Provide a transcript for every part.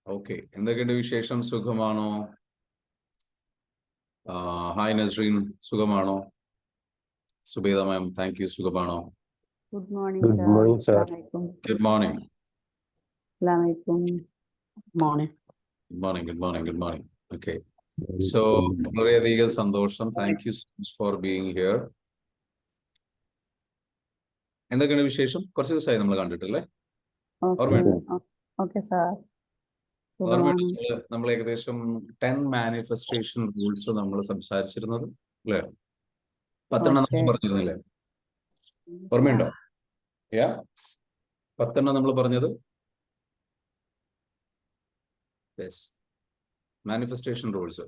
Okay, എന്തൊക്കെയുണ്ട് വിശേഷം? സുഖമാണോ? ഹായ് നസ്രീൻ, സുഖമാണോ? സുബേദ മാം, താങ്ക് യു. സുഖമാണോ? Good morning, Good sir. morning, sir. Assalamualaikum. Good morning. Assalamualaikum. Morning. Good morning. Okay, so വളരെയധികം സന്തോഷം. Thank you so much for being here. എന്തൊക്കെയാണ് വിശേഷം? കുറച്ച് ദിവസമായി നമ്മൾ കണ്ടിട്ടില്ലേ? Okay, ഓർമ്മയുണ്ടോ? okay, sir. ഓർമ്മയുണ്ടോ? നമ്മൾ ഏകദേശം 10 മാനിഫെസ്റ്റേഷൻ റൂൾസ് നമ്മൾ സംസാരിച്ചിരുന്നത് അല്ലേ? 10 നമ്മൾ പറഞ്ഞിരുന്നില്ലേ? ഓർമ്മയുണ്ടോ? യാ, 10 നമ്മൾ പറഞ്ഞത്. Yes, manifestation rules.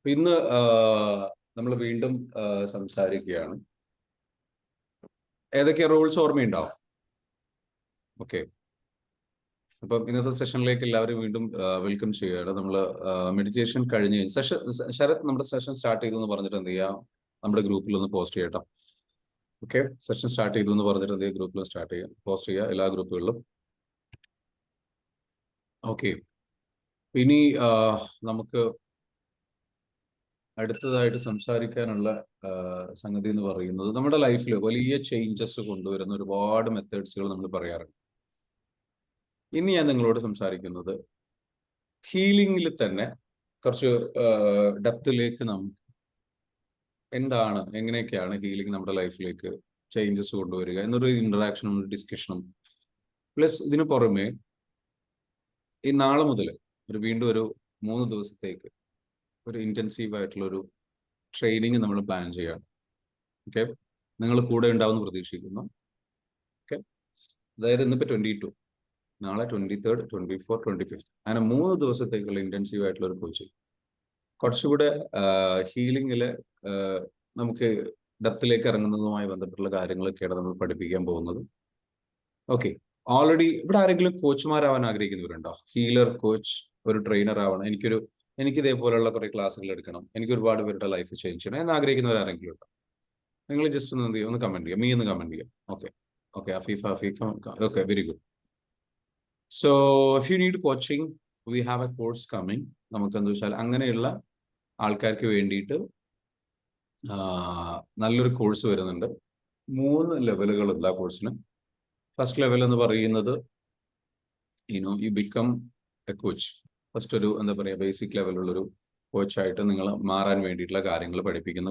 ഇന്ന് നമ്മൾ വീണ്ടും സംസാരിക്കുകയാണ്. ഏതൊക്കെ റൂൾസ് ഓർമ്മയുണ്ടാവും? ഓക്കെ, അപ്പം ഇന്നത്തെ സെഷനിലേക്ക് എല്ലാവരും വീണ്ടും വെൽക്കം ചെയ്യുകയാണ്. നമ്മൾ മെഡിറ്റേഷൻ കഴിഞ്ഞ് സെഷൻ ശരത് നമ്മുടെ സെഷൻ സ്റ്റാർട്ട് ചെയ്തു എന്ന് പറഞ്ഞിട്ട് എന്ത് ചെയ്യാം, നമ്മുടെ ഗ്രൂപ്പിൽ ഒന്ന് പോസ്റ്റ് ചെയ്യട്ടോ. ഓക്കെ, സെഷൻ സ്റ്റാർട്ട് ചെയ്തു എന്ന് പറഞ്ഞിട്ട് എന്ത് ചെയ്യുക, ഗ്രൂപ്പിൽ സ്റ്റാർട്ട് ചെയ്യുക, പോസ്റ്റ് ചെയ്യുക എല്ലാ ഗ്രൂപ്പുകളിലും. ഓക്കെ, ഇനി നമുക്ക് അടുത്തതായിട്ട് സംസാരിക്കാനുള്ള സംഗതി എന്ന് പറയുന്നത്, നമ്മുടെ ലൈഫിൽ വലിയ ചേഞ്ചസ് കൊണ്ടുവരുന്ന ഒരുപാട് മെത്തേഡ്സുകൾ നമ്മൾ പറയാറുണ്ട്. ഇന്ന് ഞാൻ നിങ്ങളോട് സംസാരിക്കുന്നത് ഹീലിംഗിൽ തന്നെ കുറച്ച് ഡെപ്തിലേക്ക് നമുക്ക് എന്താണ്, എങ്ങനെയൊക്കെയാണ് ഹീലിംഗ് നമ്മുടെ ലൈഫിലേക്ക് ചേഞ്ചസ് കൊണ്ടുവരിക എന്നൊരു ഇന്ററാക്ഷനും ഡിസ്കഷനും, പ്ലസ് ഇതിന് പുറമെ ഈ നാളെ മുതൽ വീണ്ടും ഒരു 3 ദിവസത്തേക്ക് ഒരു ഇന്റൻസീവ് ആയിട്ടുള്ള ഒരു ട്രെയിനിങ് നമ്മൾ പ്ലാൻ ചെയ്യാണ്. ഓക്കെ, നിങ്ങൾ കൂടെ ഉണ്ടാവുമെന്ന് പ്രതീക്ഷിക്കുന്നു. ഓക്കെ, അതായത് ഇന്നിപ്പോൾ 22, നാളെ 23rd, 24, 25 അങ്ങനെ 3 ദിവസത്തേക്കുള്ള ഇന്റൻസീവ് ആയിട്ടുള്ള ഒരു കോച്ചിങ്. കുറച്ചുകൂടെ ഹീലിംഗില് നമുക്ക് ഡെപ്തിലേക്ക് ഇറങ്ങുന്നതുമായി ബന്ധപ്പെട്ടുള്ള കാര്യങ്ങളൊക്കെയാണ് നമ്മൾ പഠിപ്പിക്കാൻ പോകുന്നത്. ഓക്കെ, ഓൾറെഡി ഇവിടെ ആരെങ്കിലും കോച്ചുമാരാവാൻ ആഗ്രഹിക്കുന്നവരുണ്ടോ? ഹീലർ കോച്ച്, ഒരു ട്രെയിനർ ആവണം, എനിക്ക് ഇതേപോലെയുള്ള കുറെ ക്ലാസ്സുകൾ എടുക്കണം, എനിക്ക് ഒരുപാട് പേരുടെ ലൈഫ് ചേഞ്ച് ചെയ്യണം എന്ന് ആഗ്രഹിക്കുന്നവരാരെങ്കിലും ഉണ്ടോ? നിങ്ങൾ ജസ്റ്റ് ഒന്ന് എന്ത് ചെയ്യുക, ഒന്ന് കമന്റ് ചെയ്യുക, ഒന്ന് കമന്റ് ചെയ്യുക. Okay okay, Afeefa, okay, very good. So if you need coaching, we have A course coming. നമുക്ക് എന്താ വെച്ചാൽ അങ്ങനെയുള്ള ആൾക്കാർക്ക് വേണ്ടിയിട്ട് നല്ലൊരു കോഴ്സ് വരുന്നുണ്ട്. 3 ലെവലുകളുണ്ട് ആ കോഴ്സിന്. ഫസ്റ്റ് ലെവൽ എന്ന് പറയുന്നത് you become A coach. First ഒരു എന്താ പറയുക, ബേസിക് ലെവലുള്ളൊരു കോച്ചായിട്ട് നിങ്ങൾ മാറാൻ വേണ്ടിയിട്ടുള്ള കാര്യങ്ങൾ പഠിപ്പിക്കുന്ന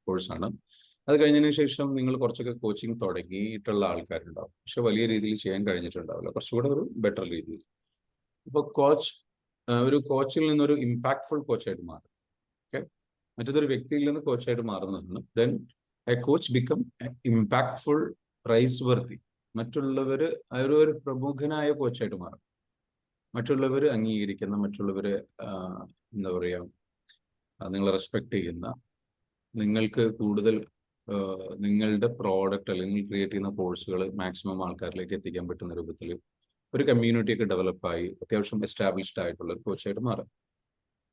കോഴ്സാണ്. അത് കഴിഞ്ഞതിന് ശേഷം നിങ്ങൾ കുറച്ചൊക്കെ കോച്ചിങ് തുടങ്ങിയിട്ടുള്ള ആൾക്കാരുണ്ടാവും, പക്ഷെ വലിയ രീതിയിൽ ചെയ്യാൻ കഴിഞ്ഞിട്ടുണ്ടാവില്ല, കുറച്ചുകൂടെ ഒരു ബെറ്റർ രീതിയിൽ. ഇപ്പോൾ ഒരു കോച്ചിൽ നിന്നൊരു ഇമ്പാക്ട്ഫുൾ കോച്ചായിട്ട് മാറും. ഓക്കെ, മറ്റൊരു വ്യക്തിയിൽ നിന്ന് കോച്ചായിട്ട് മാറുന്നതാണ്. Then a coach become impactful, praiseworthy. മറ്റുള്ളവർ ഒരു പ്രമുഖനായ കോച്ചായിട്ട് മാറും. മറ്റുള്ളവർ അംഗീകരിക്കുന്ന, മറ്റുള്ളവർ എന്താ പറയുക, നിങ്ങൾ റെസ്പെക്ട് ചെയ്യുന്ന, നിങ്ങൾക്ക് കൂടുതൽ നിങ്ങളുടെ പ്രോഡക്റ്റ് അല്ലെങ്കിൽ ക്രിയേറ്റ് ചെയ്യുന്ന കോഴ്സുകൾ മാക്സിമം ആൾക്കാരിലേക്ക് എത്തിക്കാൻ പറ്റുന്ന രൂപത്തിൽ ഒരു കമ്മ്യൂണിറ്റി ഒക്കെ ഡെവലപ്പായി അത്യാവശ്യം എസ്റ്റാബ്ലിഷ്ഡ് ആയിട്ടുള്ള ഒരു കോച്ചായിട്ട് മാറാം.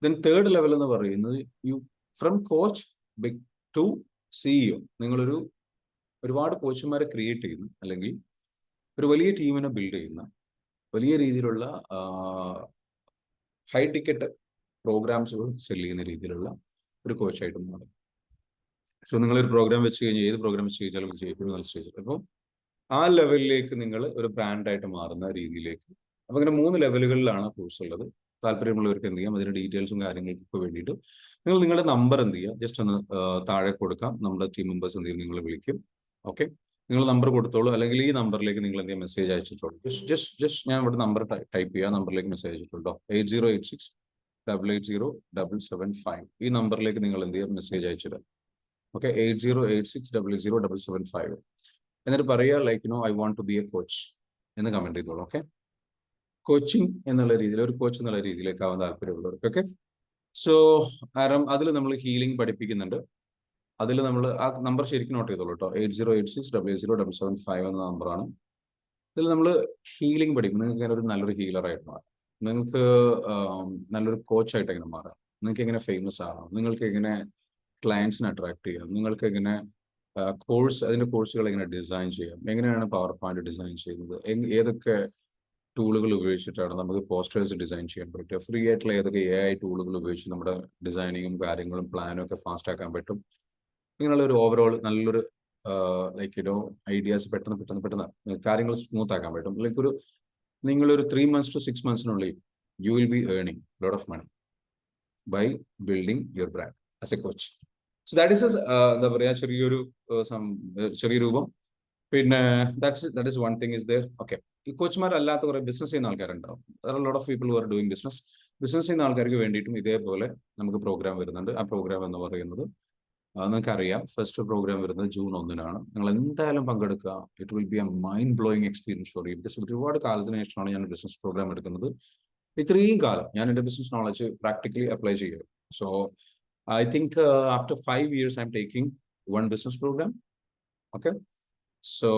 ദെൻ തേർഡ് ലെവൽ എന്ന് പറയുന്നത് from coach big to CEO. നിങ്ങളൊരു ഒരുപാട് കോച്ചുമാരെ ക്രിയേറ്റ് ചെയ്യുന്നു, അല്ലെങ്കിൽ ഒരു വലിയ ടീമിനെ ബിൽഡ് ചെയ്യുന്ന, വലിയ രീതിയിലുള്ള ഹൈ ടിക്കറ്റ് പ്രോഗ്രാംസുകൾ സെല് ചെയ്യുന്ന രീതിയിലുള്ള ഒരു കോച്ചായിട്ട് മാറും. സോ നിങ്ങളൊരു പ്രോഗ്രാം വെച്ച് കഴിഞ്ഞാൽ, ഏത് പ്രോഗ്രാം വെച്ച് കഴിഞ്ഞാലും ചെയ്യും നല്ല സ്റ്റേജിൽ. അപ്പോൾ ആ ലെവലിലേക്ക് നിങ്ങൾ ഒരു ബ്രാൻഡായിട്ട് മാറുന്ന രീതിയിലേക്ക്. അപ്പോൾ അങ്ങനെ 3 ലെവലുകളിലാണ് കോഴ്സ് ഉള്ളത്. താല്പര്യമുള്ളവർക്ക് എന്ത് ചെയ്യാം, അതിന്റെ ഡീറ്റെയിൽസും കാര്യങ്ങൾക്കൊക്കെ വേണ്ടിയിട്ട് നിങ്ങൾ നിങ്ങളുടെ നമ്പർ എന്ത് ചെയ്യുക, ജസ്റ്റ് ഒന്ന് താഴെ കൊടുക്കാം. നമ്മുടെ ടീം മെമ്പേഴ്സ് എന്ത് ചെയ്യും, നിങ്ങളെ വിളിക്കും. ഓക്കെ, നിങ്ങൾ നമ്പർ കൊടുത്തോളൂ, അല്ലെങ്കിൽ ഈ നമ്പറിലേക്ക് നിങ്ങൾ എന്ത് ചെയ്യാം, മെസ്സേജ് അയച്ചിട്ടുള്ളൂ. ജസ്റ്റ് ഞാൻ ഇവിടെ നമ്പർ ടൈപ്പ് ചെയ്യുക, നമ്പറിലേക്ക് മെസ്സേജ് അയച്ചിട്ടുണ്ടോ, 8086880775. ഈ നമ്പറിലേക്ക് നിങ്ങൾ എന്ത് ചെയ്യുക, മെസ്സേജ് അയച്ചിടുക. ഓക്കെ, 8086880775. എന്നിട്ട് പറയുക I want to be a coach എന്ന് കമന്റ് ചെയ്തോളൂ. ഓക്കെ, കോച്ചിങ് എന്നുള്ള രീതിയിൽ, ഒരു കോച്ച് എന്നുള്ള രീതിയിലേക്ക് ആവാൻ താല്പര്യമുള്ളവർക്ക്. ഓക്കെ, സോ കാരണം അതിൽ നമ്മൾ ഹീലിംഗ് പഠിപ്പിക്കുന്നുണ്ട്. അതിൽ നമ്മൾ ആ നമ്പർ ശരിക്കും നോട്ട് ചെയ്തോളൂ കേട്ടോ, 8086880775 എന്ന നമ്പറാണ്. ഇതിൽ നമ്മൾ ഹീലിംഗ് പഠിക്കും. നിങ്ങൾക്ക് ഇങ്ങനെ ഒരു നല്ലൊരു ഹീലറായിട്ട് മാറാം, നിങ്ങൾക്ക് നല്ലൊരു കോച്ചായിട്ട് എങ്ങനെ മാറാം, നിങ്ങൾക്ക് എങ്ങനെ ഫേമസ് ആകാം, നിങ്ങൾക്ക് എങ്ങനെ ക്ലയൻസിനെ അട്രാക്ട് ചെയ്യാം, നിങ്ങൾക്ക് എങ്ങനെ അതിന്റെ കോഴ്സുകൾ എങ്ങനെ ഡിസൈൻ ചെയ്യാം, എങ്ങനെയാണ് പവർ പോയിന്റ് ഡിസൈൻ ചെയ്യുന്നത്, ഏതൊക്കെ ടൂളുകൾ ഉപയോഗിച്ചിട്ടാണ് നമുക്ക് പോസ്റ്റേഴ്സ് ഡിസൈൻ ചെയ്യാൻ പറ്റുക. ഫ്രീ ആയിട്ടുള്ള ഏതൊക്കെ AI ടൂളുകൾ ഉപയോഗിച്ച് നമ്മുടെ ഡിസൈനിങ്ങും കാര്യങ്ങളും പ്ലാനും ഒക്കെ ഫാസ്റ്റ് ആക്കാൻ പറ്റും. ഇങ്ങനെയുള്ള ഒരു ഓവറോൾ നല്ലൊരു ഐഡിയാസ് പെട്ടെന്ന് കാര്യങ്ങൾ സ്മൂത്ത് ആക്കാൻ പറ്റും. നിങ്ങളൊരു 3 months to 6 months you will be earning a lot of money by building your brand as a coach. So that is എന്താ പറയാ ചെറിയ രൂപം. പിന്നെ that is one thing is there. Okay, ഈ കോച്ച്മാരല്ലാത്ത കുറെ ബിസിനസ് ചെയ്യുന്ന ആൾക്കാരുണ്ടാവും. There are a lot of people who are doing business ചെയ്യുന്ന ആൾക്കാർക്ക് വേണ്ടിയിട്ടും ഇതേപോലെ നമുക്ക് പ്രോഗ്രാം വരുന്നുണ്ട്. ആ പ്രോഗ്രാം എന്ന് പറയുന്നത് നിങ്ങൾക്ക് അറിയാം, ഫസ്റ്റ് പ്രോഗ്രാം വരുന്നത് June 1-നാണ്. നിങ്ങൾ എന്തായാലും പങ്കെടുക്കുക. It will be A mind blowing experience for you. Because ഒരുപാട് കാലത്തിന് ശേഷമാണ് ഞാൻ ബിസിനസ് പ്രോഗ്രാം എടുക്കുന്നത്. ഇത്രയും കാലം ഞാൻ എൻ്റെ ബിസിനസ് നോളജ് പ്രാക്ടിക്കലി അപ്ലൈ ചെയ്യുക. So I think after 5 years I am taking 1 business program. Okay, so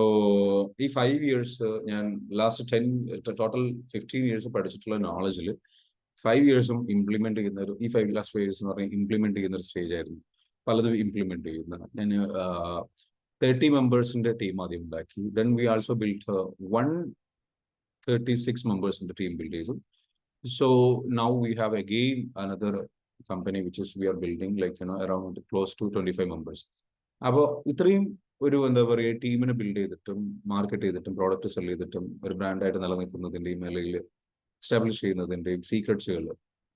ഈ 5 years ഞാൻ ലാസ്റ്റ് ടോട്ടൽ 15 years പഠിച്ചിട്ടുള്ള നോളജിൽ 5 yearsഉം ഇംപ്ലിമെന്റ് ചെയ്യുന്ന ഈ 5 years എന്ന് പറഞ്ഞാൽ ഇംപ്ലിമെന്റ് ചെയ്യുന്ന ഒരു സ്റ്റേജ് ആയിരുന്നു. പലതും ഇംപ്ലിമെന്റ് ചെയ്യുന്ന ഞാൻ 30 മെമ്പേഴ്സിന്റെ ടീം ആദ്യം ഉണ്ടാക്കി. ദെൻ വി ആൾസോ ബിൽഡ് 136 മെമ്പേഴ്സിന്റെ ടീം ബിൽഡ് ചെയ്തു. So now we have again another company which is we are building around close to 25 members. അപ്പോൾ ഇത്രയും ഒരു എന്താ പറയുക ടീമിനെ ബിൽഡ് ചെയ്തിട്ടും മാർക്കറ്റ് ചെയ്തിട്ടും പ്രോഡക്റ്റ് സെൽ ചെയ്തിട്ടും ഒരു ബ്രാൻഡായിട്ട് നിലനിൽക്കുന്നതിൻ്റെയും നിലയിൽ എസ്റ്റാബ്ലിഷ് ചെയ്യുന്നതിൻ്റെയും സീക്രട്സുകൾ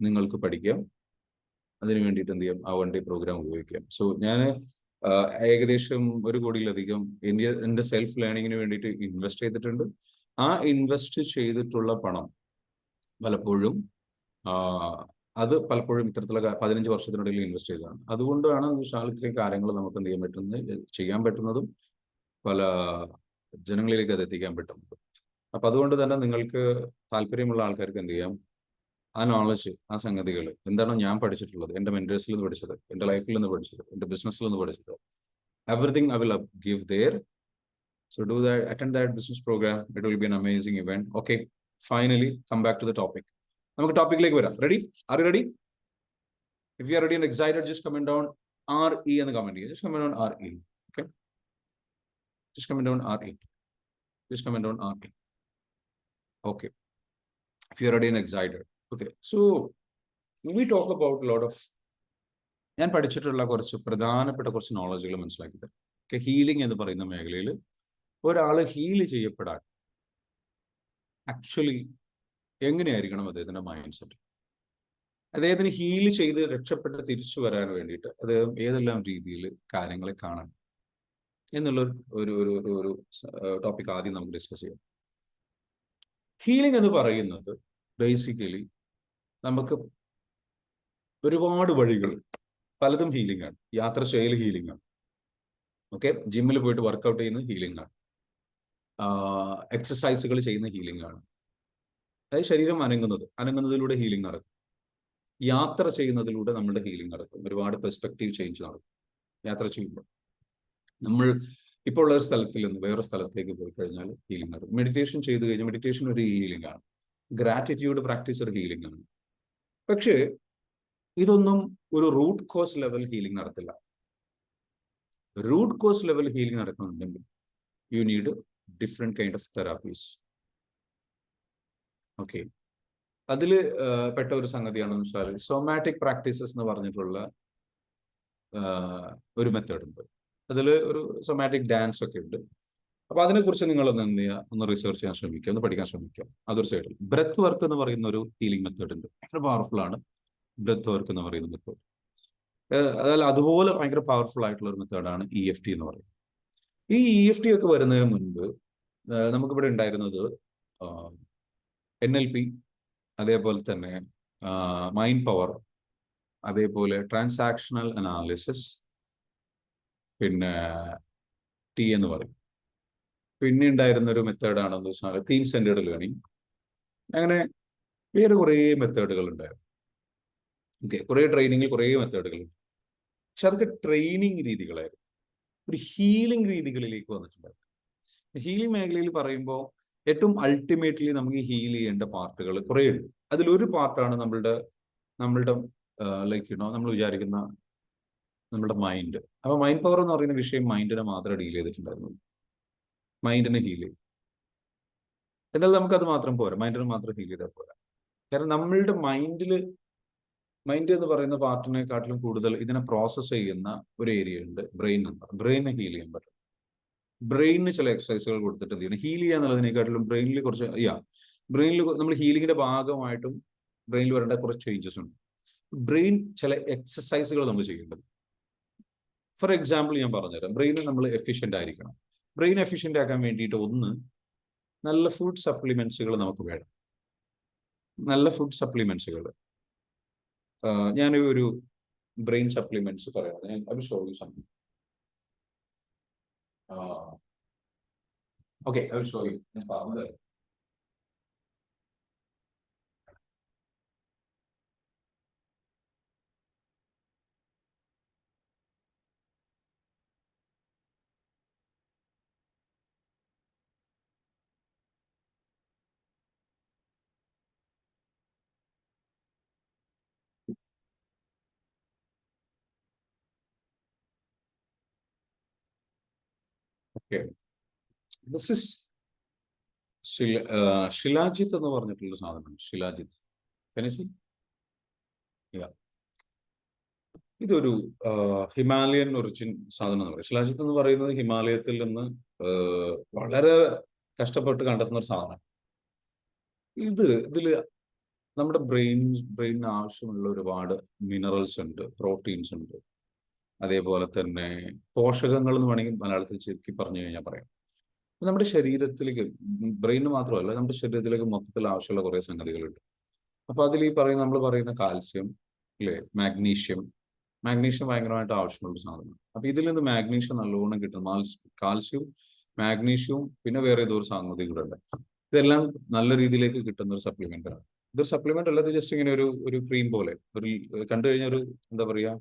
നിങ്ങൾക്ക് പഠിക്കാം. അതിന് വേണ്ടിയിട്ട് എന്ത് ചെയ്യാം, ആ 1 day പ്രോഗ്രാം ഉപയോഗിക്കാം. സോ ഞാൻ ഏകദേശം 1 കോടിയിലധികം എൻ്റെ സെൽഫ് ലേണിങ്ങിന് വേണ്ടിയിട്ട് ഇൻവെസ്റ്റ് ചെയ്തിട്ടുണ്ട്. ആ ഇൻവെസ്റ്റ് ചെയ്തിട്ടുള്ള പണം പലപ്പോഴും ഇത്തരത്തിലുള്ള 15 വർഷത്തിനിടയിൽ ഇൻവെസ്റ്റ് ചെയ്തതാണ്. അതുകൊണ്ടാണ് ഇത്രയും കാര്യങ്ങൾ നമുക്ക് എന്ത് ചെയ്യാൻ പറ്റുന്നതും പല ജനങ്ങളിലേക്ക് അത് എത്തിക്കാൻ പറ്റുന്നത്. അപ്പം അതുകൊണ്ട് തന്നെ നിങ്ങൾക്ക് താല്പര്യമുള്ള ആൾക്കാർക്ക് എന്ത് ചെയ്യാം, ആ നോളജ്, ആ സംഗതികൾ എന്താണോ ഞാൻ പഠിച്ചിട്ടുള്ളത്, എൻ്റെ മെന്റേഴ്സിൽ നിന്ന് പഠിച്ചത്, എൻ്റെ ലൈഫിൽ നിന്ന് പഠിച്ചത്, എൻ്റെ ബിസിനസ്സിൽ നിന്ന് പഠിച്ചത്, everything I will give there. So do that, attend that business program. It will be an amazing event. Okay, finally come back to the topic. നമുക്ക് ടോപ്പിക്കിലേക്ക് വരാം. Ready? Are you ready? If you are ready and excited, just comment down RE എന്ന് comment ചെയ്യുക. Just comment down RE. Okay, just comment down RE. Just comment down RE. Okay, if you are ready and excited. Okay, so we talk about a lot of ഞാൻ പഠിച്ചിട്ടുള്ള പ്രധാനപ്പെട്ട കുറച്ച് നോളജുകൾ മനസ്സിലാക്കി തരാം. Okay, healing എന്ന് പറയുന്ന മേഖലയിൽ ഒരാൾ ഹീൽ ചെയ്യപ്പെടാൻ ആക്ച്വലി എങ്ങനെയായിരിക്കണം അദ്ദേഹത്തിന്റെ മൈൻഡ് സെറ്റ്, അദ്ദേഹത്തിന് ഹീൽ ചെയ്ത് രക്ഷപ്പെട്ട് തിരിച്ചു വരാൻ വേണ്ടിയിട്ട് അദ്ദേഹം ഏതെല്ലാം രീതിയിൽ കാര്യങ്ങളെ കാണണം എന്നുള്ള ഒരു ടോപ്പിക് ആദ്യം നമുക്ക് ഡിസ്കസ് ചെയ്യാം. ഹീലിംഗ് എന്ന് പറയുന്നത് ബേസിക്കലി നമുക്ക് ഒരുപാട് വഴികൾ, പലതും ഹീലിംഗ് ആണ്. യാത്ര ചെയ്യൽ ഹീലിംഗ് ആണ്. ഓക്കെ, ജിമ്മിൽ പോയിട്ട് വർക്കൗട്ട് ചെയ്യുന്നത് ഹീലിംഗ് ആണ്. എക്സസൈസുകൾ ചെയ്യുന്ന ഹീലിംഗ് ആണ്. അതായത് ശരീരം അനങ്ങുന്നതിലൂടെ ഹീലിംഗ് നടക്കും. യാത്ര ചെയ്യുന്നതിലൂടെ നമ്മുടെ ഹീലിംഗ് നടക്കും. ഒരുപാട് പെർസ്പെക്റ്റീവ് ചേഞ്ച് നടക്കും യാത്ര ചെയ്യുമ്പോൾ. നമ്മൾ ഇപ്പോൾ ഉള്ള ഒരു സ്ഥലത്തിൽ നിന്ന് വേറെ സ്ഥലത്തേക്ക് പോയി കഴിഞ്ഞാൽ ഹീലിംഗ് നടക്കും. മെഡിറ്റേഷൻ ചെയ്ത് കഴിഞ്ഞാൽ മെഡിറ്റേഷൻ ഒരു ഹീലിംഗ് ആണ്. ഗ്രാറ്റിറ്റ്യൂഡ് പ്രാക്ടീസ് ഒരു ഹീലിംഗ് ആണ്. പക്ഷേ ഇതൊന്നും ഒരു റൂട്ട് കോസ് ലെവൽ ഹീലിംഗ് നടത്തില്ല. റൂട്ട് കോസ് ലെവൽ ഹീലിംഗ് നടക്കുന്നുണ്ടെങ്കിൽ you need different kind of therapies. Okay, അതിൽ പെട്ട ഒരു സംഗതിയാണെന്ന് വെച്ചാൽ സോമാറ്റിക് പ്രാക്ടീസസ് എന്ന് പറഞ്ഞിട്ടുള്ള ഒരു മെത്തേഡ് ഉണ്ട്. അതിൽ ഒരു സോമാറ്റിക് ഡാൻസ് ഒക്കെ ഉണ്ട്. അപ്പൊ അതിനെക്കുറിച്ച് നിങ്ങളൊന്ന് എന്ത് ചെയ്യുക, ഒന്ന് റിസർച്ച് ചെയ്യാൻ ശ്രമിക്കുക, ഒന്ന് പഠിക്കാൻ ശ്രമിക്കുക. അതൊരു സൈഡിൽ ബ്രെത്ത് വർക്ക് എന്ന് പറയുന്ന ഒരു ഹീലിംഗ് മെത്തേഡ് ഉണ്ട്. ഭയങ്കര പവർഫുൾ ആണ് ബ്രെത്ത് വർക്ക് എന്ന് പറയുന്ന മെത്തേഡ്. അതായത് അതുപോലെ ഭയങ്കര പവർഫുൾ ആയിട്ടുള്ള ഒരു മെത്തേഡാണ് EFT എന്ന് പറയുന്നത്. ഈ EFT ഒക്കെ വരുന്നതിന് മുൻപ് നമുക്കിവിടെ ഉണ്ടായിരുന്നത് NLP, അതേപോലെ തന്നെ മൈൻഡ് പവർ, അതേപോലെ ട്രാൻസാക്ഷണൽ അനാലിസിസ്, പിന്നെ T എന്ന് പറയും. പിന്നെ ഉണ്ടായിരുന്ന ഒരു മെത്തേഡാണെന്ന് വെച്ചാൽ തീം സെന്റേർഡ് ലേണിംഗ്. അങ്ങനെ വേറെ കുറേ മെത്തേഡുകൾ ഉണ്ടായിരുന്നു. ഓക്കെ, കുറേ ട്രെയിനിങ്ങിൽ കുറേ മെത്തേഡുകൾ. പക്ഷെ അതൊക്കെ ട്രെയിനിങ് രീതികളായിരുന്നു. ഒരു ഹീലിംഗ് രീതികളിലേക്ക് വന്നിട്ടുണ്ടായിരുന്നു. ഹീലിംഗ് മേഖലയിൽ പറയുമ്പോൾ ഏറ്റവും അൾട്ടിമേറ്റ്ലി നമുക്ക് ഹീൽ ചെയ്യേണ്ട പാർട്ടുകൾ കുറേ ഉണ്ട്. അതിലൊരു പാർട്ടാണ് നമ്മളുടെ നമ്മൾ വിചാരിക്കുന്ന നമ്മുടെ മൈൻഡ്. അപ്പൊ മൈൻഡ് പവർ എന്ന് പറയുന്ന വിഷയം മൈൻഡിനെ മാത്രമേ ഡീൽ ചെയ്തിട്ടുണ്ടായിരുന്നുള്ളൂ. മൈൻഡിനെ ഹീൽ ചെയ്യും. എന്നാൽ നമുക്കത് മാത്രം പോരാ, മൈൻഡിന് മാത്രം ഹീൽ ചെയ്താൽ പോരാ. കാരണം നമ്മളുടെ മൈൻഡ് എന്ന് പറയുന്ന പാർട്ടിനെക്കാട്ടിലും കൂടുതൽ ഇതിനെ പ്രോസസ്സ് ചെയ്യുന്ന ഒരു ഏരിയ ഉണ്ട്, ബ്രെയിൻ എന്ന് പറയും. ബ്രെയിനെ ഹീൽ ചെയ്യാൻ പറ്റും. ബ്രെയിനിന് ചില എക്സസൈസുകൾ കൊടുത്തിട്ട് എന്ത് ചെയ്യണം, ഹീൽ ചെയ്യാന്നുള്ളതിനെക്കാട്ടിലും ബ്രെയിനിൽ കുറച്ച് ബ്രെയിനിൽ നമ്മൾ ഹീലിങ്ങിന്റെ ഭാഗമായിട്ടും ബ്രെയിനിൽ വരേണ്ട കുറച്ച് ചേഞ്ചസ് ഉണ്ട്. ബ്രെയിൻ ചില എക്സസൈസുകൾ നമ്മൾ ചെയ്യേണ്ടത്. ഫോർ എക്സാമ്പിൾ ഞാൻ പറഞ്ഞുതരാം. ബ്രെയിൻ നമ്മൾ എഫിഷ്യന്റ് ആയിരിക്കണം. ബ്രെയിൻ എഫിഷ്യന്റ് ആക്കാൻ വേണ്ടിയിട്ട് ഒന്ന്, നല്ല ഫുഡ് സപ്ലിമെന്റ്സുകൾ നമുക്ക് വേണം. നല്ല ഫുഡ് സപ്ലിമെന്റ്സുകൾ. ഞാൻ ഒരു ബ്രെയിൻ സപ്ലിമെന്റ്സ് പറയാം. ഞാൻ show you something. Okay, I will show you. ഞാൻ പറഞ്ഞത് ഓക്കെ. ദിസ് ഇസ് ഷിലാജിത്ത് എന്ന് പറഞ്ഞിട്ടുള്ള സാധനമാണ്. ഷിലാജിത്ത്. ഇതൊരു ഹിമാലയൻ ഒറിജിൻ സാധനം എന്ന് പറയും. ഷിലാജിത്ത് എന്ന് പറയുന്നത് ഹിമാലയത്തിൽ നിന്ന് വളരെ കഷ്ടപ്പെട്ട് കണ്ടെത്തുന്ന ഒരു സാധനം. ഇതില് നമ്മുടെ ബ്രെയിനിന് ആവശ്യമുള്ള ഒരുപാട് മിനറൽസ് ഉണ്ട്, പ്രോട്ടീൻസ് ഉണ്ട്, അതേപോലെ തന്നെ പോഷകങ്ങൾ എന്ന് വേണമെങ്കിൽ മലയാളത്തിൽ ചുരുക്കി പറഞ്ഞു കഴിഞ്ഞാൽ പറയാം. നമ്മുടെ ശരീരത്തിലേക്ക്, ബ്രെയിന് മാത്രമല്ല, നമ്മുടെ ശരീരത്തിലേക്ക് മൊത്തത്തിൽ ആവശ്യമുള്ള കുറേ സംഗതികളുണ്ട്. അപ്പൊ അതിൽ ഈ നമ്മൾ പറയുന്ന കാൽസ്യം, അല്ലേ, മാഗ്നീഷ്യം ഭയങ്കരമായിട്ട് ആവശ്യമുള്ള സാധനമാണ്. അപ്പൊ ഇതിൽ നിന്ന് മാഗ്നീഷ്യം നല്ലോണം കിട്ടും. കാൽസ്യവും മാഗ്നീഷ്യവും പിന്നെ വേറെ ഏതോ ഒരു സംഗതികളുണ്ട്. ഇതെല്ലാം നല്ല രീതിയിലേക്ക് കിട്ടുന്ന ഒരു സപ്ലിമെന്റ് ആണ്. ഇതൊരു സപ്ലിമെന്റ് അല്ല, ഇത് ജസ്റ്റ് ഇങ്ങനെ ഒരു ക്രീം പോലെ, ഒരു കണ്ടു കഴിഞ്ഞ ഒരു എന്താ പറയാ,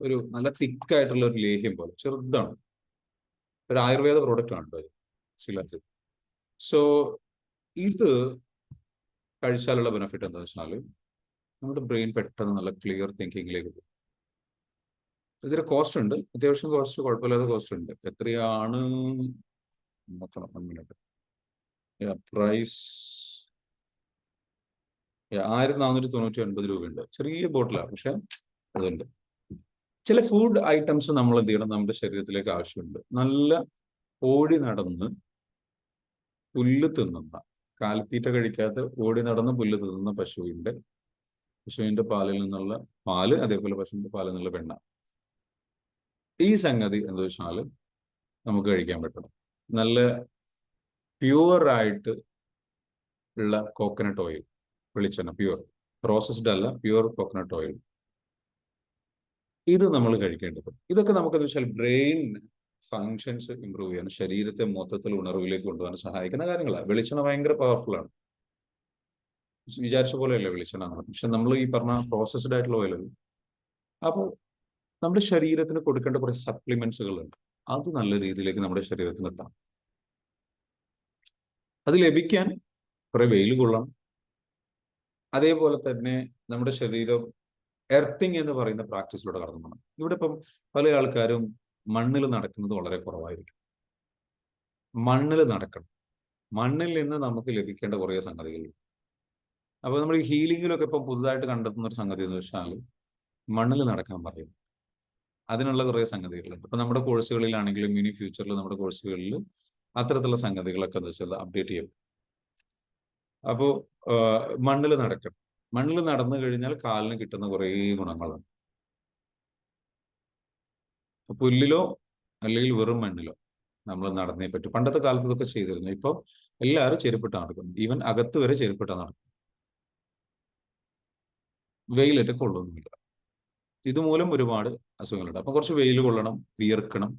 ഒരു നല്ല തിക്കായിട്ടുള്ള ഒരു ലേഹ്യം പോലെ, ചെറുതാണ്. ഒരു ആയുർവേദ പ്രോഡക്റ്റ് ആണ് ഇത്, ഷിലാജിത്ത്. സോ ഇത് കഴിച്ചാലുള്ള ബെനിഫിറ്റ് എന്താ വെച്ചാൽ നമ്മുടെ ബ്രെയിൻ പെട്ടെന്ന് നല്ല ക്ലിയർ തിങ്കിങ്ങിലേക്ക് പോകും. ഇതിന് കോസ്റ്റ് ഉണ്ട്, അത്യാവശ്യം കോസ്റ്റ്, കുഴപ്പമില്ലാത്ത കോസ്റ്റ് ഉണ്ട്. എത്രയാണ് നോക്കണം, 1 മിനിറ്റ്. പ്രൈസ് 1499 രൂപയുണ്ട്. ചെറിയ ബോട്ടിലാണ്, പക്ഷെ അതുണ്ട്. ചില ഫുഡ് ഐറ്റംസ് നമ്മൾ എന്ത് ചെയ്യണം, നമ്മുടെ ശരീരത്തിലേക്ക് ആവശ്യമുണ്ട്. നല്ല ഓടി നടന്ന് പുല്ല് തിന്നുന്ന, കാലിത്തീറ്റ കഴിക്കാത്ത ഓടി നടന്ന് പുല്ല് തിന്നുന്ന പശുവിന്റെ പാലിൽ നിന്നുള്ള പാല്, അതേപോലെ പശുവിന്റെ പാലിൽ നിന്നുള്ള വെണ്ണ, ഈ സംഗതി എന്താ വെച്ചാൽ നമുക്ക് കഴിക്കാൻ പറ്റണം. നല്ല പ്യുവറായിട്ട് ഉള്ള കോക്കനട്ട് ഓയിൽ, വെളിച്ചെണ്ണ, പ്യുവർ, പ്രോസസ്ഡ് അല്ല, പ്യുവർ കോക്കനട്ട് ഓയിൽ, ഇത് നമ്മൾ കഴിക്കേണ്ടത്. ഇതൊക്കെ നമുക്കെന്ന് വെച്ചാൽ ബ്രെയിൻ ഫങ്ഷൻസ് ഇമ്പ്രൂവ് ചെയ്യാൻ, ശരീരത്തെ മൊത്തത്തിൽ ഉണർവിലേക്ക് കൊണ്ടുപോകാൻ സഹായിക്കുന്ന കാര്യങ്ങളാണ്. വെളിച്ചെണ്ണ ഭയങ്കര പവർഫുൾ ആണ്. വിചാരിച്ച പോലെയല്ല വെളിച്ചെണ്ണ, പക്ഷെ നമ്മൾ ഈ പറഞ്ഞ പ്രോസസ്ഡ് ആയിട്ടുള്ള ഓയിലല്ല. അപ്പോൾ നമ്മുടെ ശരീരത്തിന് കൊടുക്കേണ്ട കുറേ സപ്ലിമെന്റ്സുകളുണ്ട്. അത് നല്ല രീതിയിലേക്ക് നമ്മുടെ ശരീരത്തിന് എത്താം. അത് ലഭിക്കാൻ കുറെ വെയിൽ കൊള്ളണം. അതേപോലെ തന്നെ നമ്മുടെ ശരീരം എർത്തിങ് എന്ന് പറയുന്ന പ്രാക്ടീസിലൂടെ കടന്നു പോകണം. ഇവിടെ ഇപ്പം പല ആൾക്കാരും മണ്ണിൽ നടക്കുന്നത് വളരെ കുറവായിരിക്കും. മണ്ണിൽ നടക്കണം. മണ്ണിൽ നിന്ന് നമുക്ക് ലഭിക്കേണ്ട കുറേ സംഗതികളുണ്ട്. അപ്പോൾ നമ്മൾ ഈ ഹീലിങ്ങിലൊക്കെ ഇപ്പം പുതുതായിട്ട് കണ്ടെത്തുന്ന ഒരു സംഗതി എന്ന് വെച്ചാൽ മണ്ണിൽ നടക്കാൻ പറയും. അതിനുള്ള കുറേ സംഗതികളുണ്ട്. ഇപ്പൊ നമ്മുടെ കോഴ്സുകളിലാണെങ്കിലും ഇനി ഫ്യൂച്ചറിൽ നമ്മുടെ കോഴ്സുകളിൽ അത്തരത്തിലുള്ള സംഗതികളൊക്കെ എന്ന് വെച്ചാൽ അപ്ഡേറ്റ് ചെയ്യും. അപ്പോൾ മണ്ണിൽ നടക്കണം. മണ്ണിൽ നടന്നു കഴിഞ്ഞാൽ കാലിന് കിട്ടുന്ന കുറേ ഗുണങ്ങളുണ്ട്. പുല്ലിലോ അല്ലെങ്കിൽ വെറും മണ്ണിലോ നമ്മൾ നടന്നേ പറ്റും. പണ്ടത്തെ കാലത്ത് ഇതൊക്കെ ചെയ്തിരുന്നു. ഇപ്പൊ എല്ലാവരും ചെരുപ്പിട്ടാണ് നടക്കുന്നത്. ഈവൻ അകത്ത് വരെ ചെരുപ്പിട്ടാണ് നടക്കുന്നത്. വെയിലേറ്റ് കൊള്ളുന്നില്ല. ഇതുമൂലം ഒരുപാട് അസുഖങ്ങളുണ്ട്. അപ്പൊ കുറച്ച് വെയിൽ കൊള്ളണം, വിയർക്കണം,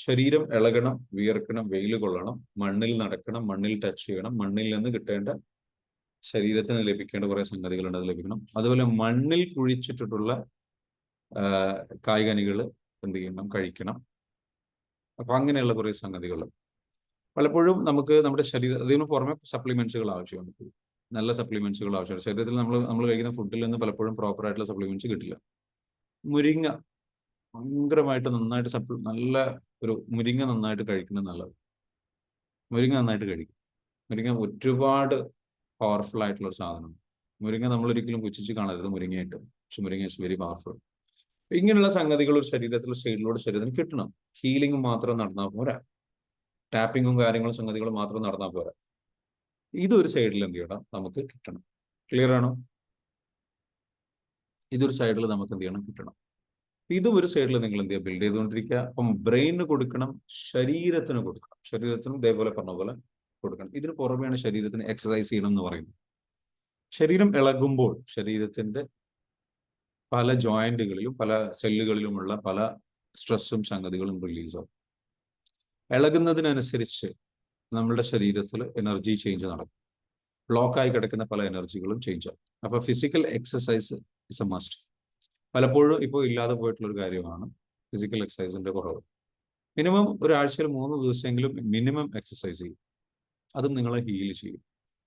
ശരീരം ഇളകണം, വിയർക്കണം, വെയിൽ കൊള്ളണം, മണ്ണിൽ നടക്കണം, മണ്ണിൽ ടച്ച് ചെയ്യണം, മണ്ണിൽ നിന്ന് കിട്ടേണ്ട, ശരീരത്തിന് ലഭിക്കേണ്ട കുറെ സംഗതികളുണ്ട്, അത് ലഭിക്കണം. അതുപോലെ മണ്ണിൽ കുഴിച്ചിട്ടിട്ടുള്ള കായ്കനികൾ എന്ത് ചെയ്യണം, കഴിക്കണം. അപ്പൊ അങ്ങനെയുള്ള കുറെ സംഗതികൾ പലപ്പോഴും നമുക്ക് നമ്മുടെ അതിന് പുറമെ സപ്ലിമെന്റ്സുകൾ ആവശ്യമാണ്. നല്ല സപ്ലിമെന്റ്സുകൾ ആവശ്യമാണ്. ശരീരത്തിൽ നമ്മൾ കഴിക്കുന്ന ഫുഡിൽ നിന്ന് പലപ്പോഴും പ്രോപ്പർ ആയിട്ടുള്ള സപ്ലിമെന്റ്സ് കിട്ടില്ല. മുരിങ്ങ ഭയങ്കരമായിട്ട് നന്നായിട്ട് നല്ല ഒരു മുരിങ്ങ നന്നായിട്ട് കഴിക്കുന്നത് നല്ലത്. മുരിങ്ങ നന്നായിട്ട് കഴിക്കും. മുരിങ്ങ ഒരുപാട് പവർഫുൾ ആയിട്ടുള്ള ഒരു സാധനമാണ്. മുരിങ്ങ നമ്മൾ ഒരിക്കലും പുച്ഛിച്ച് കാണരുത് മുരിങ്ങയായിട്ട്. പക്ഷെ മുരിങ്ങ ഇസ് വെരി പവർഫുൾ. ഇങ്ങനെയുള്ള സംഗതികൾ ഒരു ശരീരത്തിൽ സൈഡിലൂടെ ശരീരത്തിന് കിട്ടണം. ഹീലിംഗ് മാത്രം നടന്നാൽ പോരാ, ടാപ്പിങ്ങും കാര്യങ്ങളും സംഗതികളും മാത്രം നടന്നാൽ പോരാ. ഇതൊരു സൈഡിൽ എന്ത് ചെയ്യണം, നമുക്ക് കിട്ടണം. ക്ലിയർ ആണോ? ഇതൊരു സൈഡിൽ നമുക്ക് എന്ത് ചെയ്യണം, കിട്ടണം. ഇതും ഒരു സൈഡിൽ നിങ്ങൾ എന്ത് ചെയ്യുക, ബിൽഡ് ചെയ്തുകൊണ്ടിരിക്കുക. അപ്പം ബ്രെയിനിന് കൊടുക്കണം, ശരീരത്തിന് കൊടുക്കണം. ശരീരത്തിനും ഇതേപോലെ പറഞ്ഞ പോലെ കൊടുക്കണം. ഇതിന് പുറമെയാണ് ശരീരത്തിന് എക്സസൈസ് ചെയ്യണം എന്ന് പറയുന്നത്. ശരീരം ഇളകുമ്പോൾ ശരീരത്തിന്റെ പല ജോയിന്റുകളിലും പല സെല്ലുകളിലുമുള്ള പല സ്ട്രെസ്സും സംഗതികളും റിലീസാവും. ഇളകുന്നതിനനുസരിച്ച് നമ്മളുടെ ശരീരത്തിൽ എനർജി ചേഞ്ച് നടക്കും. ബ്ലോക്കായി കിടക്കുന്ന പല എനർജികളും ചേഞ്ച് ആവും. അപ്പൊ physical exercise is A must. പലപ്പോഴും ഇപ്പോൾ ഇല്ലാതെ പോയിട്ടുള്ള ഒരു കാര്യമാണ് ഫിസിക്കൽ എക്സസൈസിന്റെ കുറവ്. മിനിമം ഒരാഴ്ചയിൽ 3 ദിവസമെങ്കിലും മിനിമം എക്സസൈസ് ചെയ്യും. അതും നിങ്ങളെ ഹീൽ ചെയ്യും.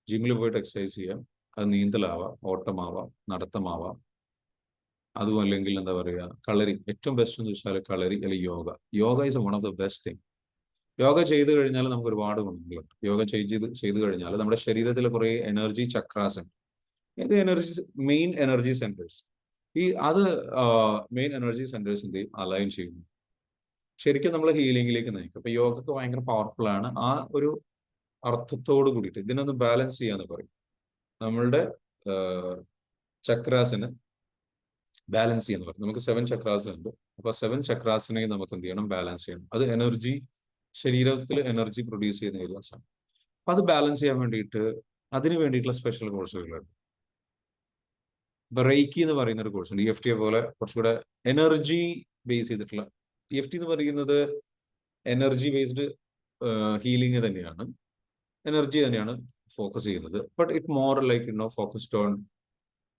ജിമ്മിൽ പോയിട്ട് എക്സസൈസ് ചെയ്യാം. അത് നീന്തലാവാം, ഓട്ടമാവാം, നടത്തമാവാം. അതും അല്ലെങ്കിൽ എന്താ പറയുക, കളരി. ഏറ്റവും ബെസ്റ്റ് എന്ന് വെച്ചാൽ കളരി അല്ലെങ്കിൽ yoga. Yoga is one of the best thing. Yoga ചെയ്ത് കഴിഞ്ഞാൽ നമുക്ക് ഒരുപാട് ഗുണങ്ങളുണ്ട്. യോഗ ചെയ്ത് കഴിഞ്ഞാൽ നമ്മുടെ ശരീരത്തിൽ കുറേ എനർജി ചക്രാസ് ഉണ്ട്. ഇത് മെയിൻ എനർജി സെന്റേഴ്സ്. അത് മെയിൻ എനർജി സെന്റേഴ്സ് എന്ത് ചെയ്യും, അലൈൻ ചെയ്യുന്നു. ശരിക്കും നമ്മൾ ഹീലിംഗിലേക്ക് നയിക്കും. അപ്പൊ യോഗക്ക് ഭയങ്കര പവർഫുൾ ആണ്. ആ ഒരു അർത്ഥത്തോട് കൂടിയിട്ട് ഇതിനൊന്ന് ബാലൻസ് ചെയ്യാന്ന് പറയും. നമ്മളുടെ ചക്രാസിന് ബാലൻസ് ചെയ്യുന്ന പറയും. നമുക്ക് 7 ചക്രാസ് ഉണ്ട്. അപ്പൊ 7 ചക്രാസിനെ നമുക്ക് എന്ത് ചെയ്യണം, ബാലൻസ് ചെയ്യണം. അത് എനർജി, ശരീരത്തിൽ എനർജി പ്രൊഡ്യൂസ് ചെയ്യുന്ന ഏരിയാസ് ആണ്. അപ്പൊ അത് ബാലൻസ് ചെയ്യാൻ വേണ്ടിയിട്ട് അതിന് വേണ്ടിയിട്ടുള്ള സ്പെഷ്യൽ കോഴ്സുകളുണ്ട്. ഇപ്പൊ റെയ്ക്കി എന്ന് പറയുന്ന ഒരു കോഴ്സ് ഉണ്ട്. EFT പോലെ കുറച്ചുകൂടെ എനർജി ബേസ് ചെയ്തിട്ടുള്ള. EFT എന്ന് പറയുന്നത് എനർജി ബേസ്ഡ് ഹീലിംഗ് തന്നെയാണ്, എനർജി തന്നെയാണ് ഫോക്കസ് ചെയ്യുന്നത്. But it more like focused on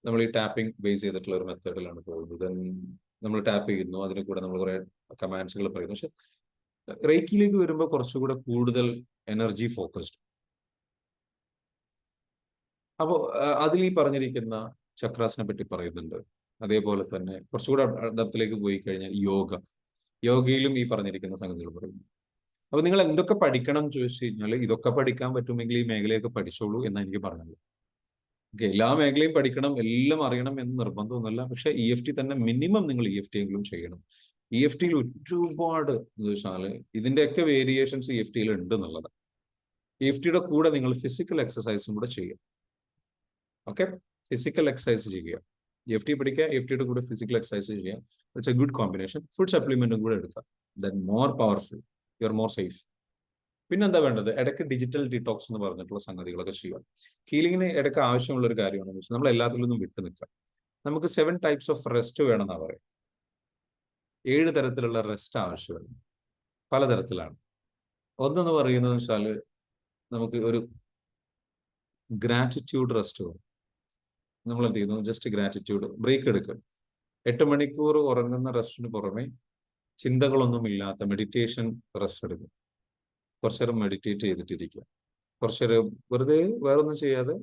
നമ്മൾ ഈ ടാപ്പിംഗ് ബേസ് ചെയ്തിട്ടുള്ള ഒരു മെത്തേഡിലാണ് പോകുന്നത്. നമ്മൾ ടാപ്പ് ചെയ്യുന്നു, അതിന് കൂടെ നമ്മൾ കുറെ കമാൻഡ്സുകൾ പറയുന്നു. പക്ഷെ റെയ്ക്കിയിലേക്ക് വരുമ്പോൾ കുറച്ചുകൂടെ കൂടുതൽ എനർജി ഫോക്കസ്ഡ്. അപ്പോൾ അതിൽ ഈ പറഞ്ഞിരിക്കുന്ന ചക്രാസിനെ പറ്റി പറയുന്നുണ്ട്. അതേപോലെ തന്നെ കുറച്ചുകൂടെ ഡെപ്തിലേക്ക് പോയി കഴിഞ്ഞാൽ യോഗയിലും ഈ പറഞ്ഞിരിക്കുന്ന സംഗതികൾ പറയുന്നു. അപ്പൊ നിങ്ങൾ എന്തൊക്കെ പഠിക്കണം എന്ന് ചോദിച്ചു കഴിഞ്ഞാൽ ഇതൊക്കെ പഠിക്കാൻ പറ്റുമെങ്കിൽ ഈ മേഖലയൊക്കെ പഠിച്ചോളൂ എന്നാണ് എനിക്ക് പറഞ്ഞത്. ഓക്കെ, എല്ലാ മേഖലയും പഠിക്കണം, എല്ലാം അറിയണം എന്ന് നിർബന്ധമൊന്നുമല്ല. പക്ഷെ EFT തന്നെ മിനിമം നിങ്ങൾ EFT എങ്കിലും ചെയ്യണം. EFTയിൽ ഒരുപാട് എന്ന് വെച്ചാൽ ഇതിന്റെയൊക്കെ വേരിയേഷൻസ് EFTയിൽ ഉണ്ട് എന്നുള്ളത്. EFTയുടെ കൂടെ നിങ്ങൾ ഫിസിക്കൽ എക്സസൈസും കൂടെ ചെയ്യുക. ഓക്കെ, ഫിസിക്കൽ എക്സസൈസ് ചെയ്യുക. EFT പഠിക്കുക, EFTയുടെ കൂടെ ഫിസിക്കൽ എക്സസൈസ് ചെയ്യുക. It's a good combination. Food സപ്ലിമെന്റും കൂടെ എടുക്കുക. Then more powerful, you are more safe. പിന്നെന്താ വേണ്ടത്, ഇടയ്ക്ക് ഡിജിറ്റൽ ഡിറ്റോക്സ് എന്ന് പറഞ്ഞിട്ടുള്ള സംഗതികളൊക്കെ ചെയ്യുക. ഹീലിംഗിന് ഇടയ്ക്ക് ആവശ്യമുള്ള ഒരു കാര്യമാണെന്ന് വെച്ചാൽ നമ്മൾ എല്ലാത്തിലും നിന്നും വിട്ടു നിൽക്കുക. നമുക്ക് 7 ടൈപ്സ് ഓഫ് റെസ്റ്റ് വേണമെന്നാണ് പറയുക. 7 തരത്തിലുള്ള റെസ്റ്റ് ആവശ്യമാണ്, പലതരത്തിലാണ്. ഒന്നെന്ന് പറയുന്നത് വെച്ചാൽ നമുക്ക് ഒരു ഗ്രാറ്റിറ്റ്യൂഡ് റെസ്റ്റ് വേണം. നമ്മൾ എന്ത് ചെയ്യുന്നു, ജസ്റ്റ് ഗ്രാറ്റിറ്റ്യൂഡ് ബ്രേക്ക് എടുക്കുക. 8 മണിക്കൂർ ഉറങ്ങുന്ന റെസ്റ്റിന് പുറമെ ചിന്തകളൊന്നും ഇല്ലാത്ത മെഡിറ്റേഷൻ റെസ്റ്റ് എടുക്കുക. കുറച്ചേരം മെഡിറ്റേറ്റ് ചെയ്തിട്ടിരിക്കുക. കുറച്ചേരം വെറുതെ വേറൊന്നും ചെയ്യാതെ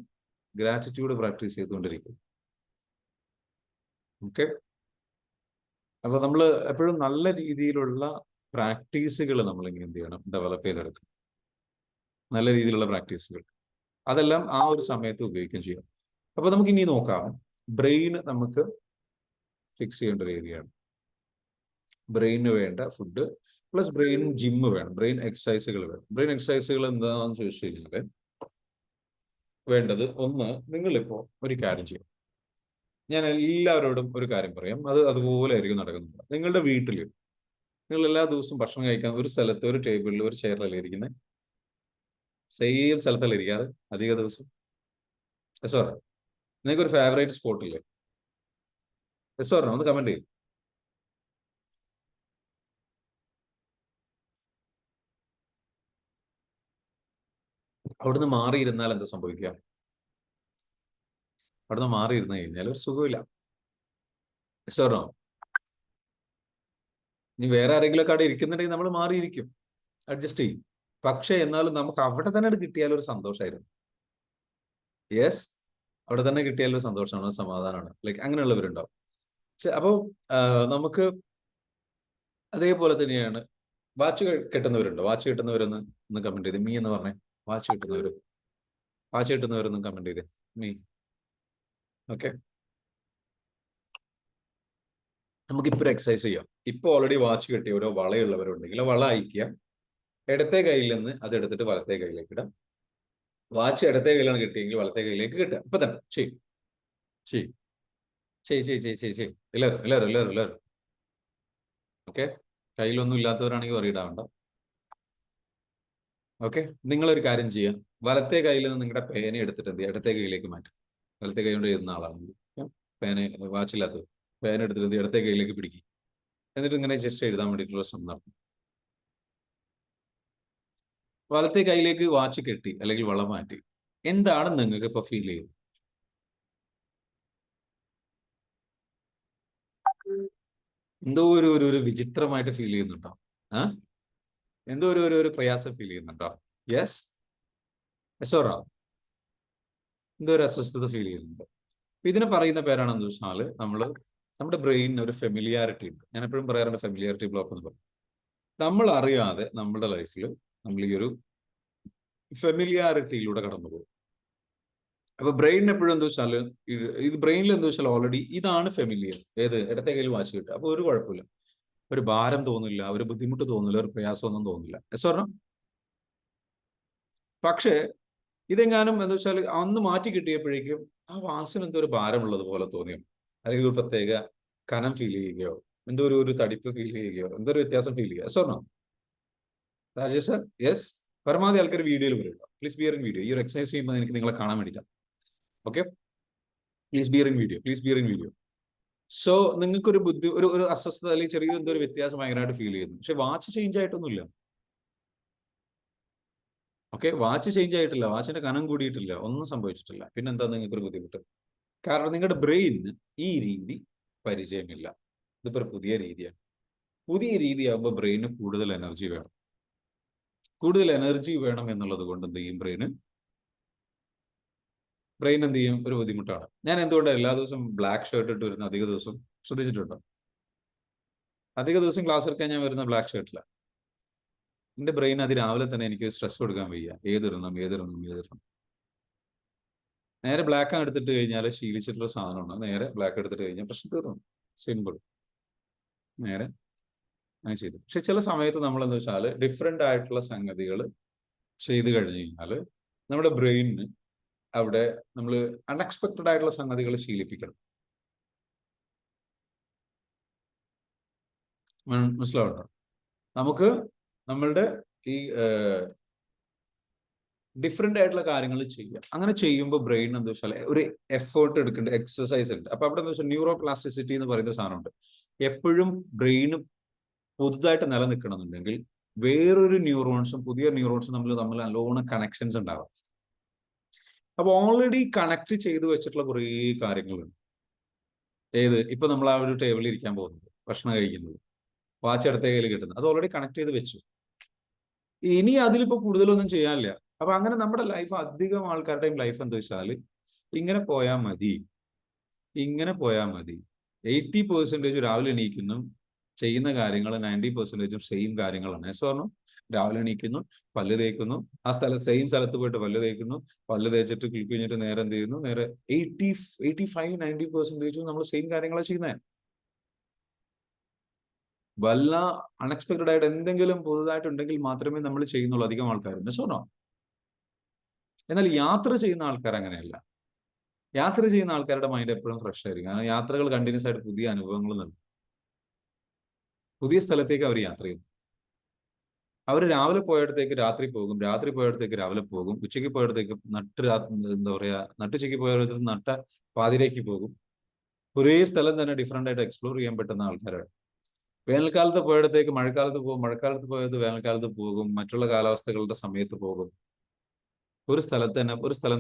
ഗ്രാറ്റിറ്റ്യൂഡ് പ്രാക്ടീസ് ചെയ്തുകൊണ്ടിരിക്കുക. ഓക്കെ, അപ്പൊ നമ്മൾ എപ്പോഴും നല്ല രീതിയിലുള്ള പ്രാക്ടീസുകൾ നമ്മൾ ഇങ്ങനെ എന്ത് ചെയ്യണം, ഡെവലപ്പ് ചെയ്തെടുക്കണം. നല്ല രീതിയിലുള്ള പ്രാക്ടീസുകൾ അതെല്ലാം ആ ഒരു സമയത്ത് ഉപയോഗിക്കുകയും ചെയ്യാം. അപ്പൊ നമുക്ക് ഇനി നോക്കാം, ബ്രെയിൻ നമുക്ക് ഫിക്സ് ചെയ്യേണ്ട ഒരു ഏരിയയാണ്. ബ്രെയിന് വേണ്ട ഫുഡ് പ്ലസ് ബ്രെയിൻ ജിമ്മ് വേണം, ബ്രെയിൻ എക്സസൈസുകൾ വേണം. ബ്രെയിൻ എക്സസൈസുകൾ എന്താണെന്ന് ചോദിച്ചു കഴിഞ്ഞാൽ വേണ്ടത്, ഒന്ന്, നിങ്ങളിപ്പോ ഒരു കാര്യം ചെയ്യും. ഞാൻ എല്ലാവരോടും ഒരു കാര്യം പറയാം, അത് അതുപോലെ ആയിരിക്കും നടക്കുന്നത്. നിങ്ങളുടെ വീട്ടിൽ നിങ്ങൾ എല്ലാ ദിവസവും ഭക്ഷണം കഴിക്കാൻ ഒരു സ്ഥലത്ത് ഒരു ടേബിളിൽ ഒരു ചെയറിലല്ലേ ഇരിക്കുന്നത്? സെയിം സ്ഥലത്തല്ലേ ഇരിക്കാറ് അധിക ദിവസം? Yes or no? നിങ്ങൾക്ക് ഒരു ഫേവറേറ്റ് സ്പോട്ട് ഇല്ലേ? Yes or no? ഒന്ന് കമന്റ് ചെയ്യും. അവിടുന്ന് മാറിയിരുന്നാൽ എന്താ സംഭവിക്കുക? അവിടുന്ന് മാറിയിരുന്നു കഴിഞ്ഞാൽ ഒരു സുഖമില്ല. Yes or no? ഇനി വേറെ ആരെങ്കിലും ഒക്കെ അവിടെ ഇരിക്കുന്നുണ്ടെങ്കിൽ നമ്മൾ മാറിയിരിക്കും, അഡ്ജസ്റ്റ് ചെയ്യും. പക്ഷെ എന്നാലും നമുക്ക് അവിടെ തന്നെ കിട്ടിയാൽ ഒരു സന്തോഷമായിരുന്നു. യെസ്, അവിടെ തന്നെ കിട്ടിയാൽ ഒരു സന്തോഷമാണ്, സമാധാനമാണ്. ലൈക്ക് അങ്ങനെയുള്ളവരുണ്ടാവും. അപ്പോൾ നമുക്ക് അതേപോലെ തന്നെയാണ് വാച്ച് കെട്ടുന്നവരുണ്ടോ? വാച്ച് കെട്ടുന്നവരൊന്ന് കമന്റ് ചെയ്ത്, മീ എന്ന് പറഞ്ഞേ. വാച്ച് കെട്ടുന്നവർ വാച്ച് കിട്ടുന്നവരൊന്നും കമന്റ് ചെയ്തേ മീ. ഓക്കെ, നമുക്കിപ്പോൾ ഒരു എക്സസൈസ് ചെയ്യാം. ഇപ്പോൾ ഓൾറെഡി വാച്ച് കിട്ടിയവരോ വളയുള്ളവരുണ്ടെങ്കിൽ വള അയക്കുക. ഇടത്തെ കയ്യിൽ നിന്ന് അത് എടുത്തിട്ട് വലത്തെ കയ്യിലേക്ക് ഇടാം. വാച്ച് ഇടത്തെ കയ്യിലാണ് കിട്ടിയെങ്കിൽ വലത്തെ കയ്യിലേക്ക് കിട്ടുക. ഇപ്പൊ തന്നെ ചെയ്യും ചെയ്യും ചെയ് ചെയ് ചെയ് ചെയ് ചെയ് എല്ലാവരും എല്ലാവരും എല്ലാവരും എല്ലാവരും. ഓക്കെ, കയ്യിലൊന്നും ഇല്ലാത്തവരാണെങ്കിൽ വറിയിടാവണ്ട. ഓക്കെ, നിങ്ങളൊരു കാര്യം ചെയ്യാം. വലത്തെ കയ്യിൽ നിന്ന് നിങ്ങളുടെ പേന എടുത്തിട്ട് എന്ത് ചെയ്യുക, ഇടത്തെ കയ്യിലേക്ക് മാറ്റും. വലത്തെ കൈ കൊണ്ട് എഴുതുന്ന ആളാണെങ്കിൽ പേന, വാച്ചില്ലാത്തത് പേന എടുത്തിട്ട് ഇടത്തെ കയ്യിലേക്ക് പിടിക്കും. എന്നിട്ട് ഇങ്ങനെ ജസ്റ്റ് എഴുതാൻ വേണ്ടിയിട്ടുള്ള ശ്രമം നടത്തും. വലത്തെ കയ്യിലേക്ക് വാച്ച് കെട്ടി അല്ലെങ്കിൽ വള മാറ്റി. എന്താണ് നിങ്ങൾക്ക് ഇപ്പൊ ഫീൽ ചെയ്യുന്നത്? എന്തോ ഒരു വിചിത്രമായിട്ട് ഫീൽ ചെയ്യുന്നുണ്ടോ? എന്തോ ഒരു പ്രയാസം ഫീൽ ചെയ്യുന്നുണ്ടോ? യെസ് യെസ് ഓർ എന്തോ ഒരു അസ്വസ്ഥത ഫീൽ ചെയ്യുന്നുണ്ട്. ഇതിന് പറയുന്ന പേരാണെന്ന് വെച്ചാൽ നമ്മുടെ ബ്രെയിനിന് ഒരു ഫെമിലിയാരിറ്റി ഉണ്ട്. ഞാൻ എപ്പോഴും പറയാറുണ്ട് ഫെമിലിയാരിറ്റി ബ്ലോക്ക് എന്ന് പറയും. നമ്മൾ അറിയാതെ നമ്മുടെ ലൈഫിൽ നമ്മൾ ഈ ഒരു ഫെമിലിയാരിറ്റിയിലൂടെ കടന്നു പോകും. അപ്പൊ ബ്രെയിൻ എപ്പോഴും എന്താ വെച്ചാൽ ഇത് ബ്രെയിനിൽ എന്താ വെച്ചാൽ ഓൾറെഡി ഇതാണ് ഫെമിലിയർ. ഏത് ഇടത്തെ കയ്യിൽ വാച്ച് കിട്ടുക. അപ്പൊ ഒരു കുഴപ്പമില്ല, ഒരു ഭാരം തോന്നില്ല, ഒരു ബുദ്ധിമുട്ട് തോന്നില്ല, ഒരു പ്രയാസമൊന്നും തോന്നില്ല. എസ് പറഞ്ഞ. പക്ഷേ ഇതെങ്ങാനും എന്താ വെച്ചാൽ അന്ന് മാറ്റി കിട്ടിയപ്പോഴേക്കും ആ വാച്ചിന് എന്തോ ഒരു ഭാരമുള്ളത് പോലെ തോന്നിയോ, അല്ലെങ്കിൽ ഒരു പ്രത്യേക കനം ഫീൽ ചെയ്യുകയോ, എന്തോ ഒരു തടിപ്പ് ഫീൽ ചെയ്യുകയോ, എന്തോ ഒരു വ്യത്യാസം ഫീൽ ചെയ്യുക. എസ് പറഞ്ഞോ രാജേഷ് സർ? യെസ്. പരമാവധി ആൾക്കാർ വീഡിയോയിൽ വരിക. Please bear in video. ഈ ഒരു എക്സസൈസ് ചെയ്യുമ്പോൾ എനിക്ക് നിങ്ങളെ കാണാൻ വേണ്ടിയിട്ടാണ്. Okay, please bear in video, please bear in video. So നിങ്ങൾക്കൊരു ഒരു അസ്വസ്ഥത അല്ലെങ്കിൽ ചെറിയൊരു എന്തോ ഒരു വ്യത്യാസം ഭയങ്കരമായിട്ട് ഫീൽ ചെയ്യുന്നു. പക്ഷെ വാച്ച് ചേഞ്ച് ആയിട്ടൊന്നുമില്ല. ഓക്കെ, വാച്ച് ചേഞ്ച് ആയിട്ടില്ല, വാച്ചിന്റെ കനം കൂടിയിട്ടില്ല, ഒന്നും സംഭവിച്ചിട്ടില്ല. പിന്നെന്താ നിങ്ങൾക്കൊരു ബുദ്ധിമുട്ട്? കാരണം നിങ്ങളുടെ ബ്രെയിനിന് ഈ രീതി പരിചയമില്ല. ഇതിപ്പോ ഒരു പുതിയ രീതിയാണ്. പുതിയ രീതിയാകുമ്പോൾ ബ്രെയിന് കൂടുതൽ എനർജി വേണം. കൂടുതൽ എനർജി വേണം എന്നുള്ളത് കൊണ്ട് എന്ത് ചെയ്യും, ബ്രെയിൻ എന്ത് ചെയ്യും, ഒരു ബുദ്ധിമുട്ടാണ്. ഞാൻ എന്തുകൊണ്ട് എല്ലാ ദിവസവും ബ്ലാക്ക് ഷർട്ട് ഇട്ട് വരുന്ന അധിക ദിവസം ശ്രദ്ധിച്ചിട്ടുണ്ടോ? അധിക ദിവസം ക്ലാസ് എടുക്കാൻ ഞാൻ വരുന്ന ബ്ലാക്ക് ഷർട്ടില്ല. എന്റെ ബ്രെയിൻ അത് രാവിലെ തന്നെ എനിക്ക് സ്ട്രെസ് കൊടുക്കാൻ വയ്യ. ഏതിടണം. നേരെ ബ്ലാക്ക് ആണ് എടുത്തിട്ട് കഴിഞ്ഞാൽ ശീലിച്ചിട്ടുള്ള സാധനമാണ്. നേരെ ബ്ലാക്ക് എടുത്തിട്ട് കഴിഞ്ഞാൽ പ്രശ്നം തീർന്നു. സിമ്പിൾ. നേരെ അങ്ങനെ ചെയ്തു. പക്ഷെ ചില സമയത്ത് നമ്മൾ എന്താ വെച്ചാൽ ഡിഫറെന്റ് ആയിട്ടുള്ള സംഗതികൾ ചെയ്ത് കഴിഞ്ഞു കഴിഞ്ഞാൽ നമ്മുടെ ബ്രെയിനിന് അവിടെ നമ്മൾ അൺഎക്സ്പെക്ടഡ് ആയിട്ടുള്ള സംഗതികൾ ശീലിപ്പിക്കണം. മനസ്സിലാവണ്ടോ? നമുക്ക് നമ്മളുടെ ഈ ഡിഫറെന്റ് ആയിട്ടുള്ള കാര്യങ്ങൾ ചെയ്യാം. അങ്ങനെ ചെയ്യുമ്പോൾ ബ്രെയിൻ എന്താ വെച്ചാൽ ഒരു എഫേർട്ട് എടുക്കേണ്ട എക്സസൈസ് ഉണ്ട്. അപ്പൊ അവിടെ എന്താ വെച്ചാൽ ന്യൂറോ പ്ലാസ്റ്റിസിറ്റി എന്ന് പറയുന്ന സാധനമുണ്ട്. എപ്പോഴും ബ്രെയിന് പുതുതായിട്ട് നിലനിൽക്കണമെന്നുണ്ടെങ്കിൽ വേറൊരു ന്യൂറോൺസും പുതിയ ന്യൂറോൺസും തമ്മിൽ നല്ലോണം കണക്ഷൻസ് ഉണ്ടാവാം. അപ്പൊ ഓൾറെഡി കണക്ട് ചെയ്ത് വെച്ചിട്ടുള്ള കുറേ കാര്യങ്ങളുണ്ട്. ഇപ്പൊ നമ്മൾ ആ ഒരു ടേബിളിൽ ഇരിക്കാൻ പോകുന്നത്, ഭക്ഷണം കഴിക്കുന്നത്, വാച്ച് അടുത്ത കയ്യിൽ കിട്ടുന്നത്, അത് ഓൾറെഡി കണക്ട് ചെയ്ത് വെച്ചു. ഇനി അതിലിപ്പോ കൂടുതലൊന്നും ചെയ്യാനില്ല. അപ്പൊ അങ്ങനെ നമ്മുടെ ലൈഫ്, അധികം ആൾക്കാരുടെയും ലൈഫ് എന്താ വെച്ചാൽ ഇങ്ങനെ പോയാൽ മതി. 80% രാവിലെ എണീക്കുന്നു, ചെയ്യുന്ന കാര്യങ്ങൾ 90% സെയിം കാര്യങ്ങളാണ്. പറഞ്ഞു രാവിലെ എണീക്കുന്നു, പല്ല് തേക്കുന്നു, ആ സെയിം സ്ഥലത്ത് പോയിട്ട് പല്ല് തേക്കുന്നു, പല്ല് തേച്ചിട്ട് ക്ലിപ്പ് കഴിഞ്ഞിട്ട് നേരെ എന്ത് ചെയ്യുന്നു, നേരെ 85-90% നമ്മൾ സെയിം കാര്യങ്ങളാണ് ചെയ്യുന്നത്. വല്ല അൺഎക്സ്പെക്ടഡ് ആയിട്ട് എന്തെങ്കിലും പുതുതായിട്ടുണ്ടെങ്കിൽ മാത്രമേ നമ്മൾ ചെയ്യുന്നുള്ളൂ അധികം ആൾക്കാരും. സോണോ. എന്നാൽ യാത്ര ചെയ്യുന്ന ആൾക്കാർ അങ്ങനെയല്ല. യാത്ര ചെയ്യുന്ന ആൾക്കാരുടെ മൈൻഡ് എപ്പോഴും ഫ്രഷ് ആയിരിക്കും. കാരണം യാത്രകൾ കണ്ടിന്യൂസ് ആയിട്ട് പുതിയ അനുഭവങ്ങൾ നൽകും. പുതിയ സ്ഥലത്തേക്ക് അവർ യാത്ര ചെയ്യും. അവർ രാവിലെ പോയിടത്തേക്ക് രാത്രി പോകും, രാത്രി പോയിടത്തേക്ക് രാവിലെ പോകും, ഉച്ചയ്ക്ക് പോയിടത്തേക്ക് നട്ടുച്ചയ്ക്ക് പോയിടത്തേക്ക് നട്ട പാതിരേക്ക് പോകും. ഒരേ സ്ഥലം തന്നെ ഡിഫറെന്റ് ആയിട്ട് എക്സ്പ്ലോർ ചെയ്യാൻ പറ്റുന്ന ആൾക്കാരാണ്. വേനൽക്കാലത്ത് പോയിടത്തേക്ക് മഴക്കാലത്ത് പോകും, മഴക്കാലത്ത് പോയത് വേനൽക്കാലത്ത് പോകും, മറ്റുള്ള കാലാവസ്ഥകളുടെ സമയത്ത് പോകും. ഒരു സ്ഥലം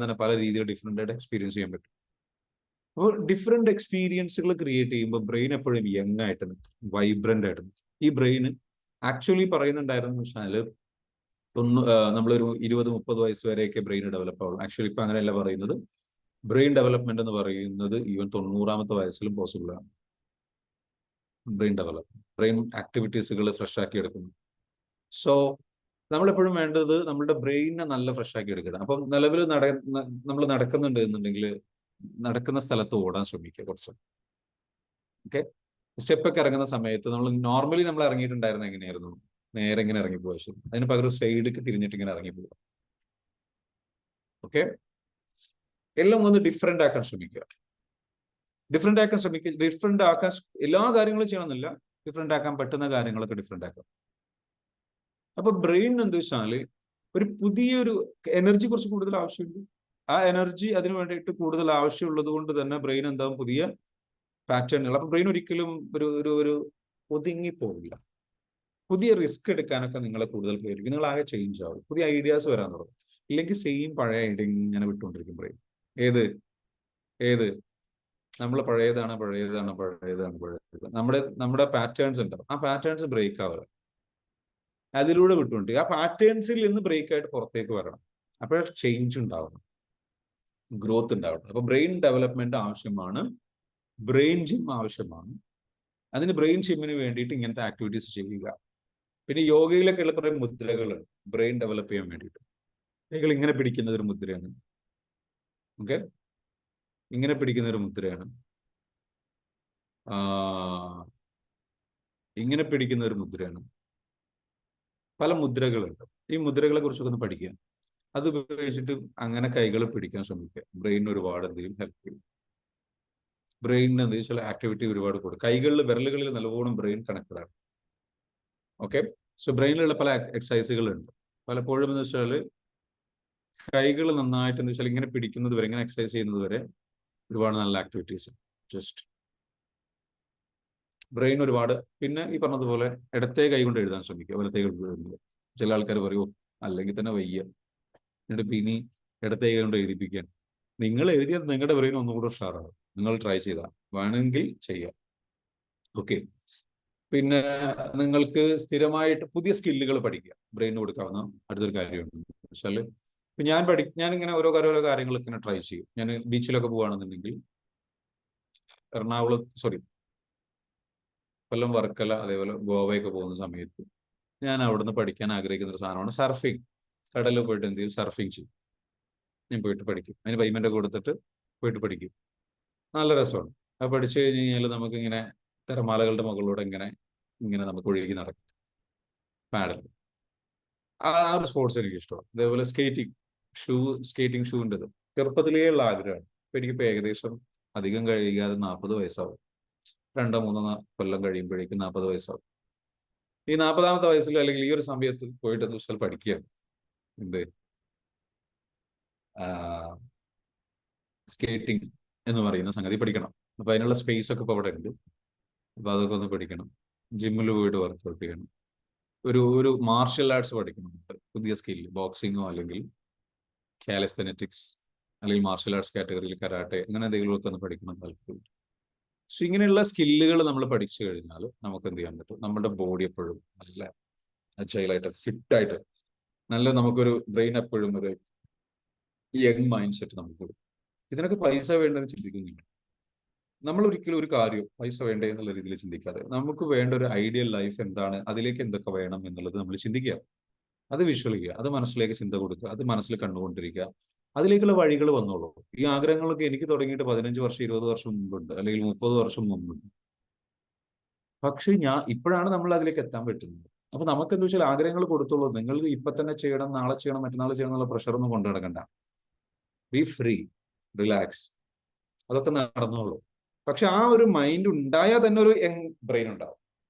തന്നെ പല രീതിയിൽ ഡിഫറെന്റ് ആയിട്ട് എക്സ്പീരിയൻസ് ചെയ്യാൻ പറ്റും. അപ്പോൾ ഡിഫറെന്റ് എക്സ്പീരിയൻസുകൾ ക്രിയേറ്റ് ചെയ്യുമ്പോൾ ബ്രെയിൻ എപ്പോഴും യങ് ആയിട്ട് നിൽക്കും, വൈബ്രന്റ് ആയിട്ട് നിൽക്കും. ഈ ബ്രെയിന് ആക്ച്വലി പറയുന്നുണ്ടായിരുന്നു വെച്ചാൽ നമ്മളൊരു 20-30 വയസ്സ് വരെയൊക്കെ ബ്രെയിൻ ഡെവലപ്പ് ആവുള്ളൂ. ആക്ച്വലി ഇപ്പൊ അങ്ങനെയല്ല പറയുന്നത്. ബ്രെയിൻ ഡെവലപ്മെന്റ് എന്ന് പറയുന്നത് ഈവൻ 90-ാമത്തെ വയസ്സിലും പോസിബിൾ ആണ്. ബ്രെയിൻ ഡെവലപ്മെന്റ്, ബ്രെയിൻ ആക്ടിവിറ്റീസുകൾ ഫ്രഷ് ആക്കി എടുക്കുന്നു. സോ നമ്മളെപ്പോഴും വേണ്ടത് നമ്മുടെ ബ്രെയിനിനെ നല്ല ഫ്രഷ് ആക്കി എടുക്കണം. അപ്പം നിലവിൽ നമ്മൾ നടക്കുന്നുണ്ട് എന്നുണ്ടെങ്കിൽ നടക്കുന്ന സ്ഥലത്ത് ഓടാൻ ശ്രമിക്കുക കുറച്ച്. ഓക്കെ, സ്റ്റെപ്പൊക്കെ ഇറങ്ങുന്ന സമയത്ത് നോർമലി നമ്മൾ ഇറങ്ങിയിട്ടുണ്ടായിരുന്ന എങ്ങനെയായിരുന്നു? നേരെ ഇങ്ങനെ ഇറങ്ങി പോകാൻ ശരി, അതിന് പകരം സൈഡിലേക്ക് തിരിഞ്ഞിട്ട് ഇങ്ങനെ ഇറങ്ങി പോവുക. ഓക്കെ, എല്ലാം ഒന്ന് ഡിഫറെന്റ് ആക്കാൻ ശ്രമിക്കുക. ഡിഫറെന്റ് ആക്കാൻ എല്ലാ കാര്യങ്ങളും ചെയ്യണമെന്നില്ല, ഡിഫറെന്റ് ആക്കാൻ പറ്റുന്ന കാര്യങ്ങളൊക്കെ ഡിഫറെന്റ് ആക്കാം. അപ്പൊ ബ്രെയിൻ എന്താ വെച്ചാല് ഒരു പുതിയൊരു എനർജി കുറച്ച് കൂടുതൽ ആവശ്യമുണ്ട്. ആ എനർജി അതിന് വേണ്ടിയിട്ട് കൂടുതൽ ആവശ്യമുള്ളത് കൊണ്ട് തന്നെ ബ്രെയിൻ എന്താവും പുതിയ പാറ്റേണുകൾ. അപ്പൊ ബ്രെയിൻ ഒരിക്കലും ഒരു ഒരു ഒരു ഒതുങ്ങി പോവില്ല. പുതിയ റിസ്ക് എടുക്കാനൊക്കെ നിങ്ങളെ കൂടുതൽ പ്രേരിപ്പിക്കും. നിങ്ങൾ ആകെ ചേഞ്ച് ആവും, പുതിയ ഐഡിയാസ് വരാൻ തുടങ്ങും. ഇല്ലെങ്കിൽ സെയിം പഴയ ഐഡിയ ഇങ്ങനെ വിട്ടുകൊണ്ടിരിക്കും ബ്രെയിൻ. ഏത് നമ്മൾ പഴയതാണ് നമ്മുടെ പാറ്റേൺസ് ഉണ്ടാവും. ആ പാറ്റേൺസ് ബ്രേക്ക് ആവുക, അതിലൂടെ വിട്ടുകൊണ്ട് ആ പാറ്റേൺസിൽ നിന്ന് ബ്രേക്ക് ആയിട്ട് പുറത്തേക്ക് വരണം. അപ്പോൾ ചേഞ്ച് ഉണ്ടാവണം, ഗ്രോത്ത് ഉണ്ടാവണം. അപ്പൊ ബ്രെയിൻ ഡെവലപ്മെന്റ് ആവശ്യമാണ്, ബ്രെയിൻ ജിം ആവശ്യമാണ്. അതിന് ബ്രെയിൻ ജിമ്മിന് വേണ്ടിയിട്ട് ഇങ്ങനത്തെ ആക്ടിവിറ്റീസ് ചെയ്യുക. പിന്നെ യോഗയിലൊക്കെ ഉള്ള കുറെ മുദ്രകളുണ്ട് ബ്രെയിൻ ഡെവലപ്പ് ചെയ്യാൻ വേണ്ടിയിട്ട്. നിങ്ങൾ ഇങ്ങനെ പിടിക്കുന്ന ഒരു മുദ്രയാണ്. ഓക്കെ, ഇങ്ങനെ പിടിക്കുന്ന ഒരു മുദ്രയാണ്. ഇങ്ങനെ പിടിക്കുന്ന ഒരു മുദ്രയാണ്. പല മുദ്രകളുണ്ട്. ഈ മുദ്രകളെ കുറിച്ചൊക്കെ ഒന്ന് പഠിക്കുക. അത് ഉപയോഗിച്ചിട്ട് അങ്ങനെ കൈകൾ പിടിക്കാൻ ശ്രമിക്കുക. ബ്രെയിനിന് ഒരുപാട് എന്തെങ്കിലും ഹെൽപ്പ് ചെയ്യും. ബ്രെയിനിന് എന്താ വെച്ചാൽ ആക്ടിവിറ്റി ഒരുപാട് കൂടും. വിരലുകളിൽ നല്ലവണ്ണം ബ്രെയിൻ കണക്റ്റഡ് ആണ്. ഓക്കെ, സോ ബ്രെയിനിലുള്ള പല എക്സസൈസുകളുണ്ട്. പലപ്പോഴും എന്ന് വെച്ചാൽ കൈകൾ നന്നായിട്ട് എന്ന് വെച്ചാൽ ഇങ്ങനെ പിടിക്കുന്നത് വരെ, ഇങ്ങനെ എക്സസൈസ് ചെയ്യുന്നത് വരെ ഒരുപാട് നല്ല ആക്ടിവിറ്റീസ്. ജസ്റ്റ് ബ്രെയിൻ ഒരുപാട്. പിന്നെ ഈ പറഞ്ഞതുപോലെ ഇടത്തെ കൈ കൊണ്ട് എഴുതാൻ ശ്രമിക്കുക, വലത്തെ കൈ കൊണ്ട് എഴുതുന്നത്. ചില ആൾക്കാർ പറയൂ അല്ലെങ്കിൽ തന്നെ വയ്യ, എന്നിട്ട് പിന്നെ ഇടത്തെ കൈ കൊണ്ട് എഴുതിപ്പിക്കാൻ. നിങ്ങൾ എഴുതിയത് നിങ്ങളുടെ ബ്രെയിൻ ഒന്നുകൂടെ ഉഷാറാണ്. നിങ്ങൾ ട്രൈ ചെയ്താൽ വേണമെങ്കിൽ ചെയ്യാം. ഓക്കെ, പിന്നെ നിങ്ങൾക്ക് സ്ഥിരമായിട്ട് പുതിയ സ്കില്ലുകൾ പഠിക്കുക ബ്രെയിനിന് കൊടുക്കാവുന്ന അടുത്തൊരു കാര്യമുണ്ട്. വെച്ചാൽ ഞാനിങ്ങനെ ഓരോ കാര്യങ്ങൾ ഇങ്ങനെ ട്രൈ ചെയ്യും. ഞാൻ ബീച്ചിലൊക്കെ പോവുകയാണെന്നുണ്ടെങ്കിൽ കൊല്ലം, വർക്കല, അതേപോലെ ഗോവയൊക്കെ പോകുന്ന സമയത്ത് ഞാൻ അവിടുന്ന് പഠിക്കാൻ ആഗ്രഹിക്കുന്ന ഒരു സാധനമാണ് സർഫിങ്. കടലിൽ പോയിട്ട് എന്ത് ചെയ്യും? സർഫിങ് ചെയ്യും. ഞാൻ പോയിട്ട് പഠിക്കും. അതിന് പേയ്മെന്റ് കൊടുത്തിട്ട് പോയിട്ട് പഠിക്കും. നല്ല രസമാണ്. അത് പഠിച്ചു കഴിഞ്ഞ് കഴിഞ്ഞാൽ നമുക്കിങ്ങനെ തിരമാലകളുടെ മുകളിലൂടെ ഇങ്ങനെ ഇങ്ങനെ നമുക്ക് ഒഴുകി നടക്കും പാഡൽ. ആ ഒരു സ്പോർട്സ് എനിക്ക് ഇഷ്ടമാണ്. അതേപോലെ സ്കേറ്റിംഗ് ഷൂവിൻ്റെത് ചെറുപ്പത്തിലേ ഉള്ള ആഗ്രഹമാണ്. ഇപ്പൊ എനിക്കിപ്പോൾ ഏകദേശം അധികം കഴിയാതെ 40 വയസ്സാവും. 2-3 കൊല്ലം കഴിയുമ്പോഴേക്കും 40 വയസ്സാവും. ഈ 40ാമത്തെ വയസ്സിൽ അല്ലെങ്കിൽ ഈ ഒരു സമയത്ത് പോയിട്ട് എന്ന് വെച്ചാൽ പഠിക്കുകയാണ് എന്ത് സ്കേറ്റിംഗ് എന്ന് പറയുന്ന സംഗതി പഠിക്കണം. അപ്പൊ അതിനുള്ള സ്പേസ് ഒക്കെ ഇപ്പൊ അവിടെ ഉണ്ട്. അപ്പൊ അതൊക്കെ ഒന്ന് പഠിക്കണം. ജിമ്മിൽ പോയിട്ട് വർക്ക്ഔട്ട് ചെയ്യണം. ഒരു മാർഷ്യൽ ആർട്സ് പഠിക്കണം. പുതിയ സ്കില്ല്, ബോക്സിങ്ങോ അല്ലെങ്കിൽ കാലിസ്തനെറ്റിക്സ് അല്ലെങ്കിൽ മാർഷ്യൽ ആർട്സ് കാറ്റഗറിയിൽ കരാട്ടെ, അങ്ങനെ എന്തെങ്കിലുമൊക്കെ ഒന്ന് പഠിക്കണം താല്പര്യം. പക്ഷെ ഇങ്ങനെയുള്ള സ്കില്ലുകൾ നമ്മൾ പഠിച്ചു കഴിഞ്ഞാൽ നമുക്ക് എന്ത് ചെയ്യാൻ പറ്റും? നമ്മുടെ ബോഡി എപ്പോഴും നല്ല അജൈലായിട്ട്, ഫിറ്റായിട്ട്, നമുക്കൊരു ബ്രെയിൻ എപ്പോഴും ഒരു യങ് മൈൻഡ് സെറ്റ് നമുക്ക് കൊടുക്കും. ഇതിനൊക്കെ പൈസ വേണ്ടെന്ന് ചിന്തിക്കുന്നില്ല. നമ്മൾ ഒരിക്കലും ഒരു കാര്യം പൈസ വേണ്ടേ എന്നുള്ള രീതിയിൽ ചിന്തിക്കാതെ നമുക്ക് വേണ്ട ഒരു ഐഡിയൽ ലൈഫ് എന്താണ്, അതിലേക്ക് എന്തൊക്കെ വേണം എന്നുള്ളത് നമ്മൾ ചിന്തിക്കുക. അത് വിഷ്വൽ ചെയ്യുക, അത് മനസ്സിലേക്ക് ചിന്ത കൊടുക്കുക, അത് മനസ്സിൽ കണ്ടുകൊണ്ടിരിക്കുക. അതിലേക്കുള്ള വഴികൾ വന്നോളൂ. ഈ ആഗ്രഹങ്ങളൊക്കെ എനിക്ക് തുടങ്ങിയിട്ട് 15 വർഷം 20 വർഷം മുമ്പുണ്ട്, അല്ലെങ്കിൽ 30 വർഷം മുമ്പുണ്ട്. പക്ഷെ ഇപ്പോഴാണ് നമ്മൾ അതിലേക്ക് എത്താൻ പറ്റുന്നത്. അപ്പൊ നമുക്ക് എന്താ വെച്ചാൽ ആഗ്രഹങ്ങൾ കൊടുത്തോളൂ. നിങ്ങൾ ഇപ്പൊ തന്നെ ചെയ്യണം, നാളെ ചെയ്യണം, മറ്റന്നാൾ ചെയ്യണം എന്നുള്ള പ്രഷറൊന്നും കൊണ്ടു നടക്കണ്ട. ബി ഫ്രീ, റിലാക്സ്, അതൊക്കെ നടന്നോളൂ. പക്ഷെ ആ ഒരു മൈൻഡ് ഉണ്ടായാൽ തന്നെ ഒരു യങ് ബ്രെയിൻ ഉണ്ടാവും.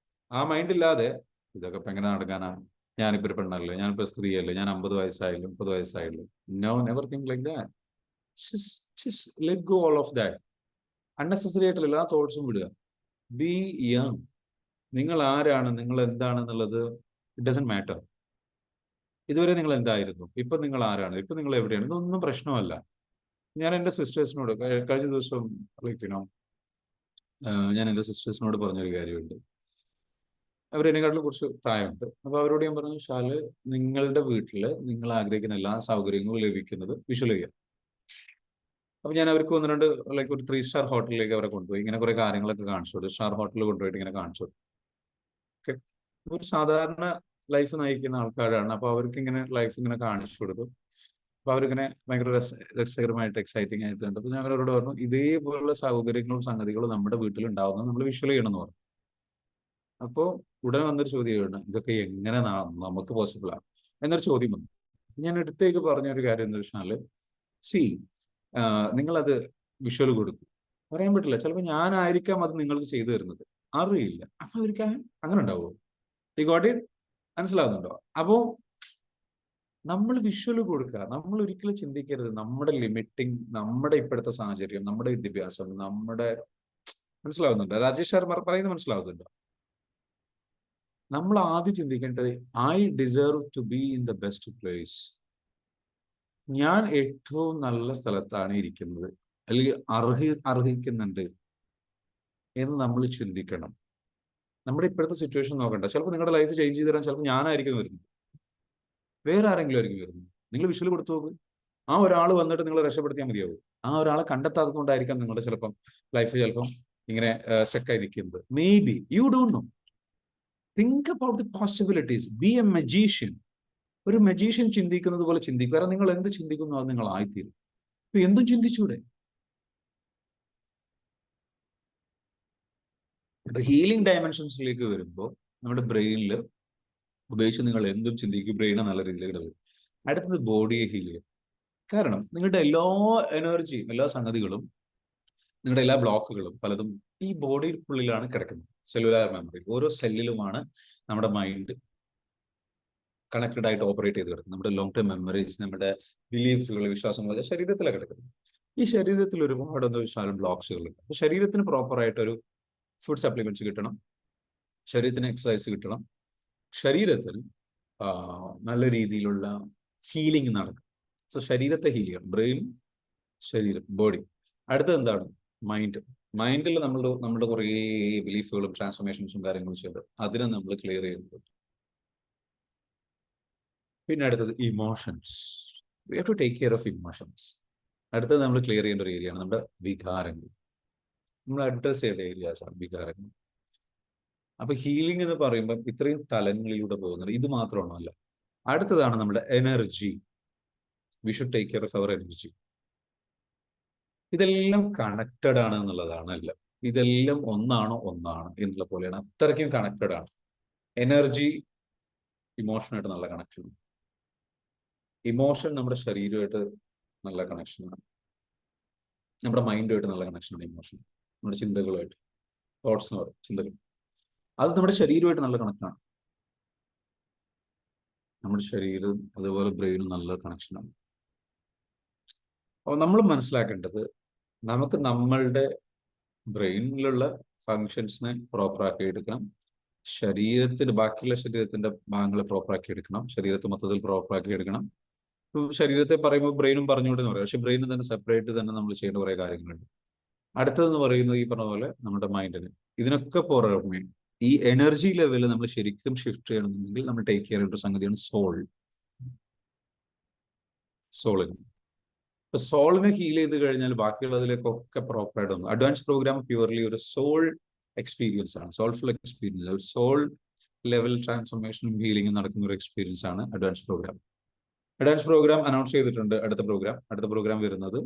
ആ മൈൻഡ് ഇല്ലാതെ ഇതൊക്കെ ഇപ്പൊ എങ്ങനെ നടക്കാനാണ്? ഞാനിപ്പോ ഒരു പെണ്ണല്ലേ, ഞാനിപ്പോ സ്ത്രീയല്ലേ, ഞാൻ 50 വയസ്സായാലും 30 വയസ്സായാലും. No, never think like that. Let go all of that. Unnecessary ആയിട്ടുള്ള എല്ലാ തോട്ട്സും വിടുക. Be young. നിങ്ങൾ ആരാണ്, നിങ്ങൾ എന്താണെന്നുള്ളത് ഇറ്റ് ഡസന്റ് മാറ്റർ. ഇതുവരെ നിങ്ങൾ എന്തായിരുന്നു, ഇപ്പൊ നിങ്ങൾ ആരാണ്, ഇപ്പൊ നിങ്ങൾ എവിടെയാണ്, ഇതൊന്നും പ്രശ്നമല്ല. ഞാൻ എൻ്റെ സിസ്റ്റേഴ്സിനോട് കഴിഞ്ഞ ദിവസം ഞാൻ എൻ്റെ സിസ്റ്റേഴ്സിനോട് പറഞ്ഞൊരു കാര്യമുണ്ട്. അവരെന്നെക്കാട്ടിലും കുറച്ച് പ്രായമുണ്ട്. അപ്പൊ അവരോട് ഞാൻ പറഞ്ഞു, ഷാല്, നിങ്ങളുടെ വീട്ടില് നിങ്ങൾ ആഗ്രഹിക്കുന്ന എല്ലാ സൗകര്യങ്ങളും ലഭിക്കുന്നത് വിഷ്വൽ ചെയ്യുക. അപ്പൊ ഞാൻ അവർക്ക് 1-2 ഒരു 3 സ്റ്റാർ ഹോട്ടലിലേക്ക് അവരെ കൊണ്ടുപോയി ഇങ്ങനെ കുറെ കാര്യങ്ങളൊക്കെ കാണിച്ചു കൊടുത്തു. സ്റ്റാർ ഹോട്ടലിൽ കൊണ്ടുപോയിട്ട് ഇങ്ങനെ കാണിച്ചു കൊടുത്തു. ഒരു സാധാരണ ലൈഫ് നയിക്കുന്ന ആൾക്കാരാണ്. അപ്പൊ അവർക്ക് ഇങ്ങനെ ലൈഫ് ഇങ്ങനെ കാണിച്ചു കൊടുക്കും. അപ്പൊ അവരിങ്ങനെ ഭയങ്കര രസകരമായിട്ട് എക്സൈറ്റിംഗ് ആയിട്ട് കണ്ടു. അപ്പൊ ഞാൻ അവരോട് പറഞ്ഞു, ഇതേപോലുള്ള സൗകര്യങ്ങളും സംഗതികളും നമ്മുടെ വീട്ടിൽ ഉണ്ടാവുന്നത് നമ്മൾ വിഷ്വൽ ചെയ്യണം എന്ന് പറഞ്ഞു. അപ്പോ ഉടനെ വന്നൊരു ചോദ്യമാണ്, ഇതൊക്കെ എങ്ങനെ നമുക്ക് പോസിബിൾ ആണ് എന്നൊരു ചോദ്യം വന്നു. ഞാൻ അടുത്തേക്ക് പറഞ്ഞ ഒരു കാര്യം എന്താ വെച്ചാല്, സി നിങ്ങളത് വിഷ്വൽ കൊടുക്കും, പറയാൻ പറ്റില്ല, ചിലപ്പോൾ ഞാനായിരിക്കാം അത് നിങ്ങൾക്ക് ചെയ്തു തരുന്നത്, അറിയില്ല. അപ്പൊ അവർക്ക് അങ്ങനെ ഉണ്ടാവുമോ? ഈ ഗോട്ട് ഇറ്റ്? മനസ്സിലാവുന്നുണ്ടോ? അപ്പോ നമ്മൾ വിഷ്വൽ കൊടുക്കുക. നമ്മൾ ഒരിക്കലും ചിന്തിക്കരുത് നമ്മുടെ ലിമിറ്റിംഗ്, നമ്മുടെ ഇപ്പോഴത്തെ സാഹചര്യം, നമ്മുടെ വിദ്യാഭ്യാസം, നമ്മുടെ, മനസ്സിലാവുന്നുണ്ടോ? രാജേഷ് സാർ പറയുന്നത് മനസ്സിലാവുന്നുണ്ടോ? നമ്മൾ ആദ്യം ചിന്തിക്കേണ്ടത്, I deserve to be in the best place. ഞാൻ ഏറ്റവും നല്ല സ്ഥലത്താണ് ഇരിക്കുന്നത്, അല്ലെങ്കിൽ അർഹിക്കുന്നുണ്ട് എന്ന് നമ്മൾ ചിന്തിക്കണം. നമ്മുടെ ഇപ്പോഴത്തെ സിറ്റുവേഷൻ നോക്കണ്ട. ചിലപ്പോൾ നിങ്ങളുടെ ലൈഫ് ചേഞ്ച് ചെയ്ത് തരാൻ ചിലപ്പോൾ ഞാനായിരിക്കും വരുന്നത്, വേറെ ആരെങ്കിലും ആയിരിക്കും വരുന്നത്. നിങ്ങൾ വിഷ്വൽ കൊടുത്തു നോക്ക്. ആ ഒരാൾ വന്നിട്ട് നിങ്ങളെ രക്ഷപ്പെടുത്തിയാൽ മതിയാവും. ആ ഒരാളെ കണ്ടെത്താത്തത് കൊണ്ടായിരിക്കാം നിങ്ങളുടെ ചിലപ്പം ലൈഫ് ചിലപ്പം ഇങ്ങനെ സ്റ്റക്കായി നിൽക്കുന്നത്. May be you don't know. Think about the possibilities. B A magician. ഒരു മജീഷ്യൻ ചിന്തിക്കുന്നത് പോലെ ചിന്തിക്കുക. കാരണം നിങ്ങൾ എന്ത് ചിന്തിക്കുന്നു അത് നിങ്ങൾ ആയിത്തീരും. ഇപ്പൊ എന്തും ചിന്തിച്ചൂടെ? ഇപ്പൊ ഹീലിംഗ് ഡയമെൻഷൻസിലേക്ക് വരുമ്പോൾ നമ്മുടെ ബ്രെയിനിൽ ഉപയോഗിച്ച് നിങ്ങൾ എന്തും ചിന്തിക്കും, ബ്രെയിനെ നല്ല രീതിയിൽ വരും. അടുത്തത് ബോഡിയെ ഹീൽ ചെയ്യും. കാരണം നിങ്ങളുടെ എല്ലാ എനർജിയും, എല്ലാ സംഗതികളും, നിങ്ങളുടെ എല്ലാ ബ്ലോക്കുകളും പലതും ഈ ബോഡിക്കുള്ളിലാണ് കിടക്കുന്നത്. Cellular memory. ഓരോ സെല്ലിലുമാണ് നമ്മുടെ മൈൻഡ് കണക്റ്റഡ് ആയിട്ട് ഓപ്പറേറ്റ് ചെയ്ത് കിടക്കുന്നത്. നമ്മുടെ ലോങ് ടേം മെമ്മറീസ്, നമ്മുടെ ബിലീഫുകൾ, വിശ്വാസങ്ങൾ ശരീരത്തിലാണ് കിടക്കുന്നത്. ഈ ശരീരത്തിൽ ഒരുപാട് എന്താ വെച്ചാൽ ബ്ലോക്സുകളുണ്ട്. അപ്പൊ ശരീരത്തിന് പ്രോപ്പറായിട്ടൊരു ഫുഡ് സപ്ലിമെന്റ്സ് കിട്ടണം, ശരീരത്തിന് എക്സസൈസ് കിട്ടണം, ശരീരത്തിന് നല്ല രീതിയിലുള്ള ഹീലിംഗ് നടക്കും. സോ ശരീരത്തെ ഹീൽ ചെയ്യണം. ബ്രെയിൻ, ശരീരം, ബോഡി. അടുത്തത് എന്താണ്? മൈൻഡ്. മൈൻഡിൽ നമ്മുടെ കുറേ ബിലീഫുകളും ട്രാൻസ്ഫോർമേഷൻസും കാര്യങ്ങളും ചെയ്ത് അതിനെ നമ്മൾ ക്ലിയർ ചെയ്യുന്നത്. പിന്നെ അടുത്തത് emotions. We have to take care of emotions. അടുത്തത് നമ്മൾ ക്ലിയർ ചെയ്യേണ്ട ഒരു ഏരിയയാണ് നമ്മുടെ വികാരങ്ങൾ. നമ്മൾ അഡ്രസ് ചെയ്യേണ്ട ഏരിയാസ് ആണ് വികാരങ്ങൾ. അപ്പൊ ഹീലിംഗ് എന്ന് പറയുമ്പോൾ ഇത്രയും തലങ്ങളിലൂടെ പോകുന്നത് ഇത് മാത്രമാണല്ല. അടുത്തതാണ് നമ്മുടെ energy. We should take care of our energy. ഇതെല്ലാം കണക്റ്റഡ് ആണ് എന്നുള്ളതാണ്. അല്ല, ഇതെല്ലാം ഒന്നാണ് എന്നുള്ള പോലെയാണ്. അത്രയ്ക്കും കണക്റ്റഡ് ആണ്. എനർജി ഇമോഷനായിട്ട് നല്ല കണക്ഷൻ. ഇമോഷൻ നമ്മുടെ ശരീരമായിട്ട് നല്ല കണക്ഷനാണ്. നമ്മുടെ മൈൻഡുമായിട്ട് നല്ല കണക്ഷനാണ് ഇമോഷൻ. നമ്മുടെ ചിന്തകളുമായിട്ട്, തോട്ട്സ് എന്ന് പറയും, ചിന്തകൾ. അത് നമ്മുടെ ശരീരമായിട്ട് നല്ല കണക്ഷനാണ്. നമ്മുടെ ശരീരം അതുപോലെ ബ്രെയിനും നല്ല കണക്ഷനാണ്. അപ്പോൾ നമ്മൾ മനസ്സിലാക്കേണ്ടത്, നമുക്ക് നമ്മളുടെ ബ്രെയിനിലുള്ള ഫങ്ഷൻസിനെ പ്രോപ്പറാക്കി എടുക്കണം. ബാക്കിയുള്ള ശരീരത്തിന്റെ ഭാഗങ്ങളെ പ്രോപ്പറാക്കി എടുക്കണം. ശരീരത്തെ മൊത്തത്തിൽ പ്രോപ്പറാക്കി എടുക്കണം. ശരീരത്തെ പറയുമ്പോൾ ബ്രെയിനും പറഞ്ഞുകൊണ്ടെന്ന് പറയാം. പക്ഷെ ബ്രെയിനും തന്നെ സെപ്പറേറ്റ് തന്നെ നമ്മൾ ചെയ്യേണ്ട കുറേ കാര്യങ്ങളുണ്ട്. അടുത്തതെന്ന് പറയുന്നത് ഈ പറഞ്ഞ പോലെ നമ്മുടെ മൈൻഡിന്. ഇതിനൊക്കെ പുറമെ ഈ എനർജി ലെവൽ നമ്മൾ ശരിക്കും ഷിഫ്റ്റ് ചെയ്യണമെന്നുണ്ടെങ്കിൽ നമ്മൾ ടേക്ക് കെയർ ചെയ്യേണ്ട സംഗതിയാണ് സോളിന്. ഇപ്പൊ സോളിനെ ഹീൽ ചെയ്ത് കഴിഞ്ഞാൽ ബാക്കിയുള്ളതിലേക്കൊക്കെ പ്രോപ്പറായിട്ട് വന്നു. അഡ്വാൻസ് പ്രോഗ്രാം പ്യുവർലി ഒരു സോൾ എക്സ്പീരിയൻസ് ആണ്, സോൾഫുൾ എക്സ്പീരിയൻസ്. ഒരു സോൾ ലെവൽ ട്രാൻസ്ഫോർമേഷനും ഹീലിംഗും നടക്കുന്ന ഒരു എക്സ്പീരിയൻസ് ആണ് advance programme. Advance programme announce ചെയ്തിട്ടുണ്ട്. അടുത്ത പ്രോഗ്രാം വരുന്നത്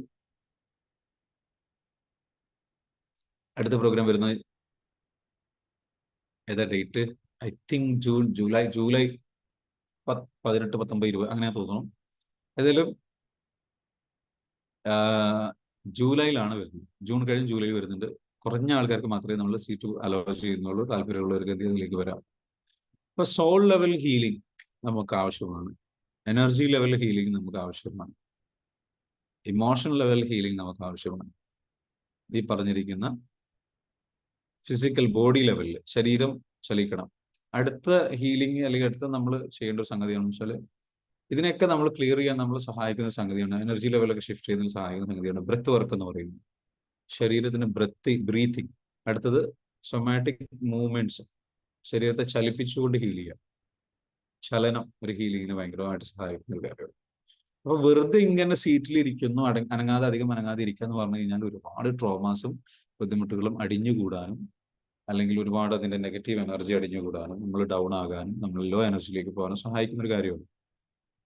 ഏതാ ഡേറ്റ്? ഐ തിങ്ക് ജൂലൈ 18, 19, 20 അങ്ങനെ തോന്നുന്നു. ഏതായാലും ജൂലൈയിലാണ് വരുന്നത്. ജൂൺ കഴിഞ്ഞ് ജൂലൈ വരുന്നുണ്ട്. കുറഞ്ഞ ആൾക്കാർക്ക് മാത്രമേ നമ്മൾ സീറ്റ് അലോ ചെയ്യുന്നുള്ളൂ. താല്പര്യമുള്ളവർക്ക് ഇതിലേക്ക് വരാം. ഇപ്പൊ സോൾ ലെവൽ ഹീലിംഗ് നമുക്ക് ആവശ്യമാണ്. എനർജി ലെവൽ ഹീലിംഗ് നമുക്ക് ആവശ്യമാണ്. ഇമോഷൻ ലെവൽ ഹീലിംഗ് നമുക്ക് ആവശ്യമാണ്. ഈ പറഞ്ഞിരിക്കുന്ന ഫിസിക്കൽ ബോഡി ലെവലിൽ ശരീരം ചലിക്കണം. അടുത്ത ഹീലിംഗ് അല്ലെങ്കിൽ അടുത്ത നമ്മൾ ചെയ്യേണ്ട ഒരു സംഗതിയാണെന്ന് വെച്ചാൽ, ഇതിനെയൊക്കെ നമ്മൾ ക്ലിയർ ചെയ്യാൻ നമ്മൾ സഹായിക്കുന്ന സംഗതിയാണ്, എനർജി ലെവലൊക്കെ ഷിഫ്റ്റ് ചെയ്യുന്നതിന് സഹായിക്കുന്ന സംഗതിയാണ് ബ്രെത്ത് വർക്ക് എന്ന് പറയുന്നത്. ശരീരത്തിന് ബ്രീത്തിങ്. അടുത്തത് സൊമാറ്റിക് മൂവ്മെന്റ്സ്. ശരീരത്തെ ചലിപ്പിച്ചുകൊണ്ട് ഹീൽ ചെയ്യാം. ചലനം ഒരു ഹീലിങ്ങിന് ഭയങ്കരമായിട്ട് സഹായിക്കുന്ന ഒരു കാര്യമാണ്. അപ്പൊ വെറുതെ ഇങ്ങനെ സീറ്റിലിരിക്കുന്നു, അധികം അനങ്ങാതെ ഇരിക്കുക എന്ന് പറഞ്ഞു കഴിഞ്ഞാൽ ഒരുപാട് ട്രോമാസും ബുദ്ധിമുട്ടുകളും അടിഞ്ഞുകൂടാനും അല്ലെങ്കിൽ ഒരുപാട് അതിന്റെ നെഗറ്റീവ് എനർജി അടിഞ്ഞുകൂടാനും നമ്മൾ ഡൗൺ ആകാനും നമ്മൾ ലോ എനർജിയിലേക്ക് പോകാനും സഹായിക്കുന്ന ഒരു കാര്യമാണ്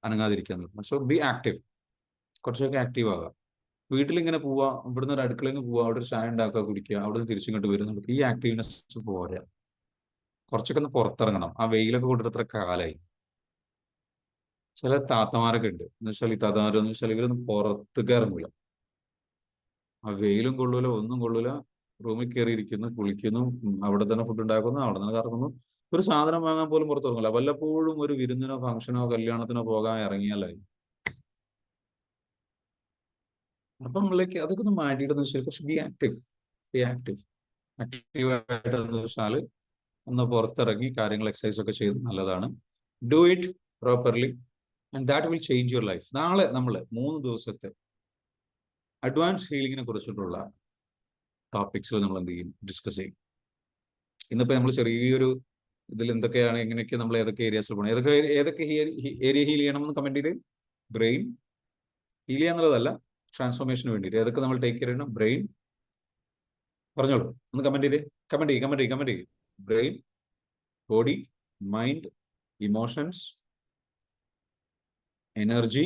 അനങ്ങാതിരിക്കുക. സോ ബി ആക്റ്റീവ്, കുറച്ചൊക്കെ ആക്റ്റീവ് ആകാം. വീട്ടിലിങ്ങനെ പോവുക, ഇവിടുന്ന് ഒരു അടുക്കളയിൽ നിന്ന് പോവുക, അവിടെ ഒരു ചായ ഉണ്ടാക്കുക, കുടിക്കുക, അവിടെ നിന്ന് തിരിച്ചിങ്ങോട്ട് വരും. നമുക്ക് ഈ ആക്റ്റീവ്നെസ് പോരാ, കുറച്ചൊക്കെ ഒന്ന് പുറത്തിറങ്ങണം. ആ വെയിലൊക്കെ കൊണ്ടിട്ട് എത്ര കാലായി. ചില താത്തമാരൊക്കെ ഉണ്ട് എന്ന് വെച്ചാൽ, ഈ താത്തമാരെന്ന് വെച്ചാൽ ഇവരൊന്നും പുറത്തേക്ക് ഇറങ്ങില്ല. ആ വെയിലും കൊള്ളൂല, ഒന്നും കൊള്ളൂല, റൂമിൽ കയറിയിരിക്കുന്നു, കുളിക്കുന്നു, അവിടെ തന്നെ ഫുഡ് ഉണ്ടാക്കുന്നു, അവിടെ തന്നെ കറങ്ങുന്നു. ഒരു സാധനം വാങ്ങാൻ പോലും പുറത്തിറങ്ങില്ല. വല്ലപ്പോഴും ഒരു വിരുന്നിനോ ഫംഗ്ഷനോ കല്യാണത്തിനോ പോകാൻ ഇറങ്ങിയാലായി. അപ്പൊ നമ്മളിലേക്ക് അതൊക്കെ ഒന്ന് മാറ്റിയിട്ടെന്ന് വെച്ചാൽ കുറച്ച് ബി ആക്റ്റീവ്, ബി ആക്റ്റീവ്. ആക്റ്റീവായിട്ട് എന്ന് വെച്ചാൽ ഒന്ന് പുറത്തിറങ്ങി കാര്യങ്ങൾ എക്സസൈസ് ഒക്കെ ചെയ്ത് നല്ലതാണ്. Do it properly and that will change your life. നാളെ നമ്മൾ 3 ദിവസത്തെ അഡ്വാൻസ് ഹീലിങ്ങിനെ കുറിച്ചിട്ടുള്ള ടോപ്പിക്സിൽ നമ്മൾ എന്ത് ചെയ്യും, ഡിസ്കസ് ചെയ്യും. ഇന്നിപ്പോ നമ്മൾ ചെറിയൊരു ഇതിൽ എന്തൊക്കെയാണ്, എങ്ങനെയൊക്കെ നമ്മൾ ഏതൊക്കെ ഏരിയാസിൽ പോകണം, ഏതൊക്കെ ഏരിയ ഹീൽ ചെയ്യണമെന്ന് കമന്റ് ചെയ്ത്. ബ്രെയിൻ ഹീൽ ചെയ്യാന്നുള്ളതല്ല, ട്രാൻസ്ഫോർമേഷന് വേണ്ടിയിട്ട് ഏതൊക്കെ നമ്മൾ ടേക്ക് കെയർ ചെയ്യണം. ബ്രെയിൻ പറഞ്ഞോളൂ, ഒന്ന് കമന്റ് ചെയ്തേ, കമന്റ് ചെയ്യും. Brain, body, mind, emotions, energy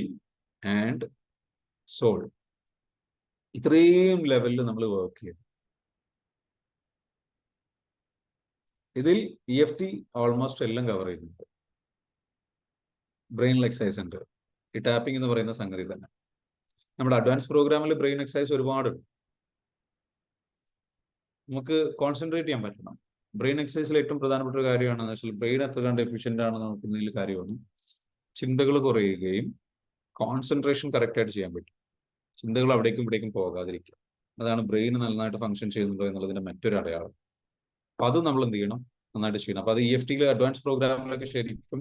and soul. ഇത്രയും ലെവലിൽ നമ്മൾ വർക്ക് ചെയ്യും. ഇതിൽ EFT ഓൾമോസ്റ്റ് എല്ലാം കവർ ചെയ്യുന്നുണ്ട്. ബ്രെയിൻ എക്സസൈസ് ഉണ്ട്, ഈ ടാപ്പിംഗ് എന്ന് പറയുന്ന സംഗതി തന്നെ. നമ്മുടെ അഡ്വാൻസ് പ്രോഗ്രാമിൽ ബ്രെയിൻ എക്സസൈസ് ഒരുപാടുണ്ട്. നമുക്ക് കോൺസെൻട്രേറ്റ് ചെയ്യാൻ പറ്റണം. ബ്രെയിൻ എക്സസൈസിൽ ഏറ്റവും പ്രധാനപ്പെട്ട ഒരു കാര്യമാണെന്ന് വെച്ചാൽ, ബ്രെയിൻ എത്ര കണ്ട് എഫിഷ്യൻ്റ് ആണെന്ന് നോക്കുന്നതിൽ കാര്യമാണ്. ചിന്തകൾ കുറയുകയും കോൺസെൻട്രേഷൻ കറക്റ്റായിട്ട് ചെയ്യാൻ പറ്റും. ചിന്തകൾ അവിടേക്കും ഇവിടേക്കും പോകാതിരിക്കുക. അതാണ് ബ്രെയിൻ നന്നായിട്ട് ഫംഗ്ഷൻ ചെയ്യുന്നുണ്ടോ എന്നുള്ളതിന്റെ മറ്റൊരു അടയാളം. അപ്പൊ അതും നമ്മൾ എന്ത് ചെയ്യണം, നന്നായിട്ട് ചെയ്യണം. അപ്പൊ അത് EFTയിലെ അഡ്വാൻസ് പ്രോഗ്രാമിലൊക്കെ ശരിക്കും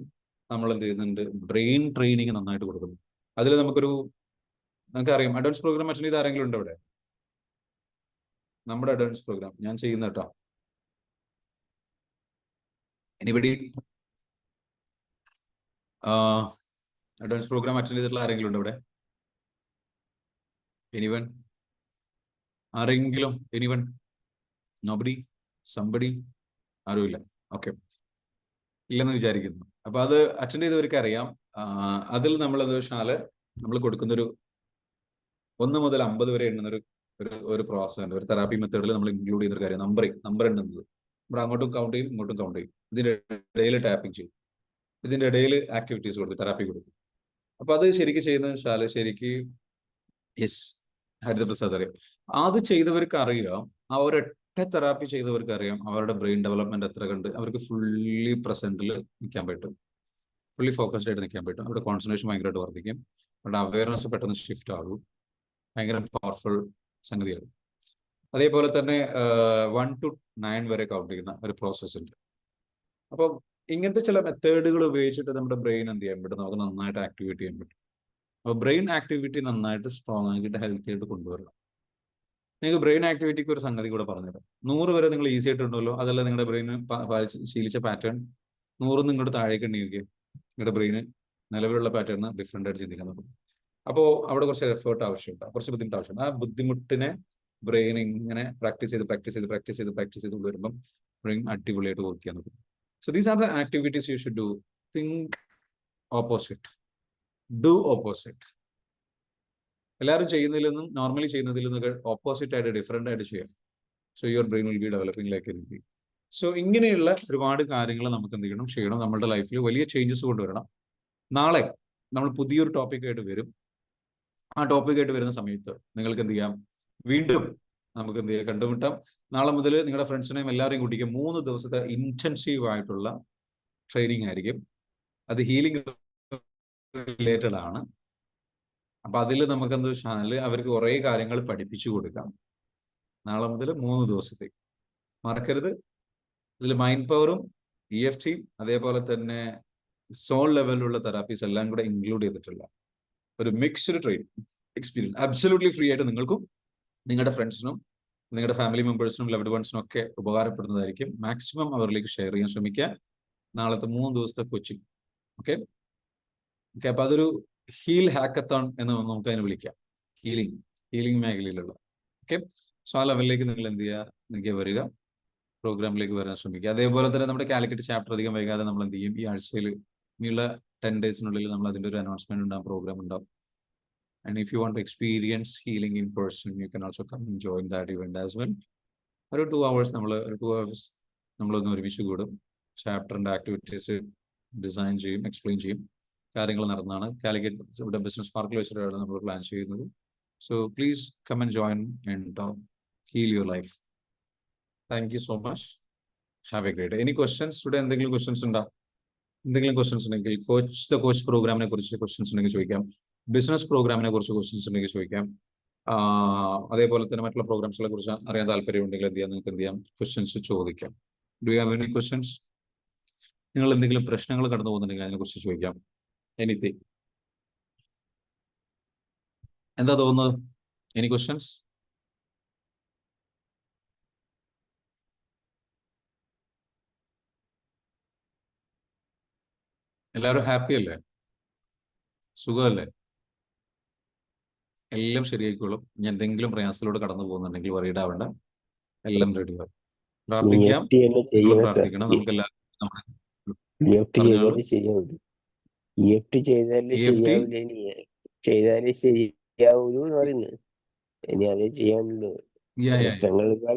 നമ്മൾ എന്ത് ചെയ്യുന്നുണ്ട്, ബ്രെയിൻ ട്രെയിനിങ് നന്നായിട്ട് കൊടുക്കുന്നു. അതിൽ നമുക്കറിയാം അഡ്വാൻസ് പ്രോഗ്രാം അറ്റൻഡ് ചെയ്ത് ആരെങ്കിലും ഉണ്ടോ ഇവിടെ? നമ്മുടെ അഡ്വാൻസ് പ്രോഗ്രാം ഞാൻ ചെയ്യുന്ന കേട്ടോ. എനിബഡി അഡ്വാൻസ് പ്രോഗ്രാം അറ്റൻഡ് ചെയ്തിട്ടുള്ള ആരെങ്കിലും ഉണ്ടോ ഇവിടെ? എനിവൺ? ആരെങ്കിലും? എനിവൺ? നോബഡി? സംബഡി? ആരുമില്ല. ഓക്കെ, ഇല്ലെന്ന് വിചാരിക്കുന്നു. അപ്പൊ അത് അറ്റൻഡ് ചെയ്തവർക്ക് അറിയാം. അതിൽ നമ്മൾ എന്താ വെച്ചാൽ, നമ്മൾ കൊടുക്കുന്നൊരു 1 മുതൽ 50 വരെ എണ്ണുന്ന ഒരു പ്രോസസ് ഉണ്ട്. ഒരു തെറാപ്പി മെത്തേഡിൽ നമ്മൾ ഇൻക്ലൂഡ് ചെയ്യുന്ന ഒരു കാര്യം നമ്പർ എണ്ണുന്നത്. നമ്മൾ അങ്ങോട്ടും കൗണ്ട് ചെയ്യും, ഇങ്ങോട്ടും കൗണ്ട് ചെയ്യും. ഇതിന്റെ ഇടയിൽ ടാപ്പിംഗ് ചെയ്യും, ഇതിന്റെ ഇടയിൽ ആക്ടിവിറ്റീസ് കൊടുക്കും, തെറാപ്പി കൊടുക്കും. അപ്പൊ അത് ശരിക്കും ചെയ്യുന്ന വെച്ചാൽ, ശരിക്ക് യെസ്, ഹരിതപ്രസാദ് അറിയാം. അത് ചെയ്തവർക്ക് അറിയാം, ആ ഒരൊറ്റ തെറാപ്പി ചെയ്തവർക്ക് അറിയാം അവരുടെ ബ്രെയിൻ ഡെവലപ്മെന്റ് എത്ര കണ്ട് അവർക്ക് ഫുള്ളി പ്രസന്റിൽ നിൽക്കാൻ പറ്റും, ഫുള്ളി ഫോക്കസ്ഡ് ആയിട്ട് നിൽക്കാൻ പറ്റും. അവരുടെ കോൺസെൻട്രേഷൻ ഭയങ്കരമായിട്ട് വർദ്ധിക്കും, അവരുടെ അവയർനെസ് പെട്ടെന്ന് ഷിഫ്റ്റ് ആകും. ഭയങ്കര പവർഫുൾ സംഗതിയാണ്. അതേപോലെ തന്നെ 1 to 9 വരെ കൗണ്ട് ചെയ്യുന്ന ഒരു പ്രോസസ് ഉണ്ട്. അപ്പം ഇങ്ങനത്തെ ചില മെത്തേഡുകൾ ഉപയോഗിച്ചിട്ട് നമ്മുടെ ബ്രെയിൻ എന്ത് ചെയ്യാൻ പറ്റും, നമുക്ക് നന്നായിട്ട് ആക്ടിവേറ്റ് ചെയ്യാൻ പറ്റും. അപ്പോൾ ബ്രെയിൻ ആക്ടിവിറ്റി നന്നായിട്ട് സ്ട്രോങ് ആക്കിയിട്ട് ഹെൽത്തി ആയിട്ട് കൊണ്ടുവരണം. നിങ്ങൾക്ക് ബ്രെയിൻ ആക്ടിവിറ്റിക്ക് ഒരു സംഗതി കൂടെ പറഞ്ഞുതരാം. 100 വരെ നിങ്ങൾ ഈസി ആയിട്ടുണ്ടല്ലോ, അതല്ല നിങ്ങളുടെ ബ്രെയിന് ശീലിച്ച പാറ്റേൺ. 100 നിങ്ങളുടെ താഴേക്ക് ഉണ്ടെങ്കിൽ നിങ്ങളുടെ ബ്രെയിന് നിലവിലുള്ള പാറ്റേണിന് ഡിഫറെൻ്റ് ആയിട്ട് ചിന്തിക്കാൻ തുടങ്ങും. അപ്പോൾ അവിടെ കുറച്ച് എഫേർട്ട് ആവശ്യമുണ്ട്, കുറച്ച് ബുദ്ധിമുട്ട് ആവശ്യമുണ്ട്. ആ ബുദ്ധിമുട്ടിനെ ബ്രെയിൻ ഇങ്ങനെ പ്രാക്ടീസ് ചെയ്ത് കൊണ്ടുവരുമ്പം ബ്രെയിൻ അടിപൊളിയായിട്ട് വർക്ക് ചെയ്യാൻ നോക്കും. So these are the activities you should do. Think opposite, do opposite. എല്ലാവരും ചെയ്യുന്നതിൽ നിന്നും, നോർമലി ചെയ്യുന്നതിൽ നിന്നൊക്കെ ഓപ്പോസിറ്റ് ആയിട്ട് ഡിഫറെൻ്റ് ആയിട്ട് ചെയ്യാം. So your brain will be developing like എനിത്തി. So ഇങ്ങനെയുള്ള ഒരുപാട് കാര്യങ്ങൾ നമുക്ക് എന്ത് ചെയ്യണം, നമ്മുടെ ലൈഫിൽ വലിയ ചേഞ്ചസ് കൊണ്ടുവരണം. നാളെ നമ്മൾ പുതിയൊരു ടോപ്പിക്കായിട്ട് വരും. ആ ടോപ്പിക്കായിട്ട് വരുന്ന സമയത്ത് നിങ്ങൾക്ക് എന്ത് ചെയ്യാം, വീണ്ടും നമുക്ക് എന്ത് ചെയ്യാം, കണ്ടുമുട്ടാം. നാളെ മുതൽ നിങ്ങളുടെ ഫ്രണ്ട്സിനെയും എല്ലാവരെയും കൂട്ടിക്കും. 3 ദിവസത്തെ ഇന്റൻസീവ് ആയിട്ടുള്ള ട്രെയിനിങ് ആയിരിക്കും. അത് ഹീലിംഗ് റിലേറ്റഡ് ആണ്. അപ്പൊ അതിൽ നമുക്ക് എന്താ വെച്ചാൽ അവർക്ക് കുറെ കാര്യങ്ങൾ പഠിപ്പിച്ചു കൊടുക്കാം. നാളെ മുതൽ 3 ദിവസത്തേക്ക് മറക്കരുത്. ഇതിൽ മൈൻഡ് പവറും EFTയും അതേപോലെ തന്നെ സോൾ ലെവലിലുള്ള തെറാപ്പീസ് എല്ലാം കൂടെ ഇൻക്ലൂഡ് ചെയ്തിട്ടുള്ള ഒരു mixed training experience absolutely free ആയിട്ട് നിങ്ങൾക്കും നിങ്ങളുടെ ഫ്രണ്ട്സിനും നിങ്ങളുടെ ഫാമിലി മെമ്പേഴ്സിനും ലവ്ഡ് വൺസിനും ഒക്കെ ഉപകാരപ്പെടുന്നതായിരിക്കും. മാക്സിമം അവരിലേക്ക് ഷെയർ ചെയ്യാൻ ശ്രമിക്കുക. നാളത്തെ 3 ദിവസത്തെ കോച്ചിങ്. ഓക്കെ, അപ്പൊ അതൊരു ഹീൽ ഹാക്കത്തോൺ എന്ന് നമുക്ക് അതിനെ വിളിക്കാം. ഹീലിംഗ് മേഖലയിലുള്ള. ഓക്കെ, സോ ആ ലെവലിലേക്ക് നിങ്ങൾ എന്ത് ചെയ്യുക, നിങ്ങൾക്ക് വരിക. പ്രോഗ്രാമിലേക്ക് വരാൻ ശ്രമിക്കുക. അതേപോലെ തന്നെ നമ്മുടെ കാലിക്കറ്റ് ചാപ്റ്റർ അധികം വൈകാതെ നമ്മൾ എന്ത് ചെയ്യും, ഈ ആഴ്ചയിൽ ഇനിയുള്ള 10 ഡേയ്സിനുള്ളിൽ നമ്മൾ അതിൻ്റെ ഒരു അനൗൺസ്മെന്റ് ഉണ്ടാകും, പ്രോഗ്രാം ഉണ്ടാവും. And if you want to experience healing in person, you can also come and join that event as well. ഒരു 2 hours നമ്മളൊന്ന് ഒരുമിച്ച് കൂടും, ചാപ്റ്ററിന്റെ ആക്ടിവിറ്റീസ് ഡിസൈൻ ചെയ്യും, എക്സ്പ്ലെയിൻ ചെയ്യും, കാര്യങ്ങൾ നടന്നാണ് കാലിക്കറ്റ് ഇവിടെ ബിസിനസ് പാർക്കിൽ വെച്ചിട്ടാണ് നമ്മൾ പ്ലാൻ ചെയ്യുന്നത്. So please come and join and heal your life. Thank you so much. Have a great day. Any questions today? എന്തെങ്കിലും ക്വസ്റ്റ്യൻസ് ഉണ്ടോ? എന്തെങ്കിലും ക്വസ്റ്റ്യൻസ് ഉണ്ടെങ്കിൽ കോച്ച് പ്രോഗ്രാമിനെ കുറിച്ച് ക്വസ്റ്റ്യൻസ് ഉണ്ടെങ്കിൽ ചോദിക്കാം. ബിസിനസ് പ്രോഗ്രാമിനെ കുറിച്ച് ക്വസ്റ്റ്യൻസ് ഉണ്ടെങ്കിൽ ചോദിക്കാം. അതേപോലെ തന്നെ മറ്റുള്ള പ്രോഗ്രാംസിനെ കുറിച്ച് അറിയാൻ താല്പര്യമുണ്ടെങ്കിൽ എന്ത് ചെയ്യാം, നിങ്ങൾക്ക് എന്ത് ചെയ്യാം, ക്വസ്റ്റ്യൻസ് ചോദിക്കാം. Do you have any questions? നിങ്ങൾ എന്തെങ്കിലും പ്രശ്നങ്ങൾ കടന്നു പോകുന്നുണ്ടെങ്കിൽ അതിനെക്കുറിച്ച് ചോദിക്കാം. എനിത്തിങ്. എന്താ തോന്നുന്നത്? Any questions? എല്ലാവരും ഹാപ്പി അല്ലേ? സുഖമല്ലേ? എല്ലാം ശരിയായിക്കോളും. ഇനി എന്തെങ്കിലും പ്രയാസത്തിലൂടെ കടന്നു പോകുന്നുണ്ടെങ്കിൽ വറീഡ് ആവണ്ട, എല്ലാം റെഡിയാവും. പ്രാർത്ഥിക്കാം, നിങ്ങൾ പ്രാർത്ഥിക്കണം. നമുക്ക് എല്ലാവർക്കും ചെയ്താലേ ശരിയാവില്ല. ചെയ്താലേ ശരിയാവൂലൂ എന്ന് പറയുന്നത്. ഇനി അതേ ചെയ്യാനുള്ളൂ. പ്രശ്നങ്ങൾ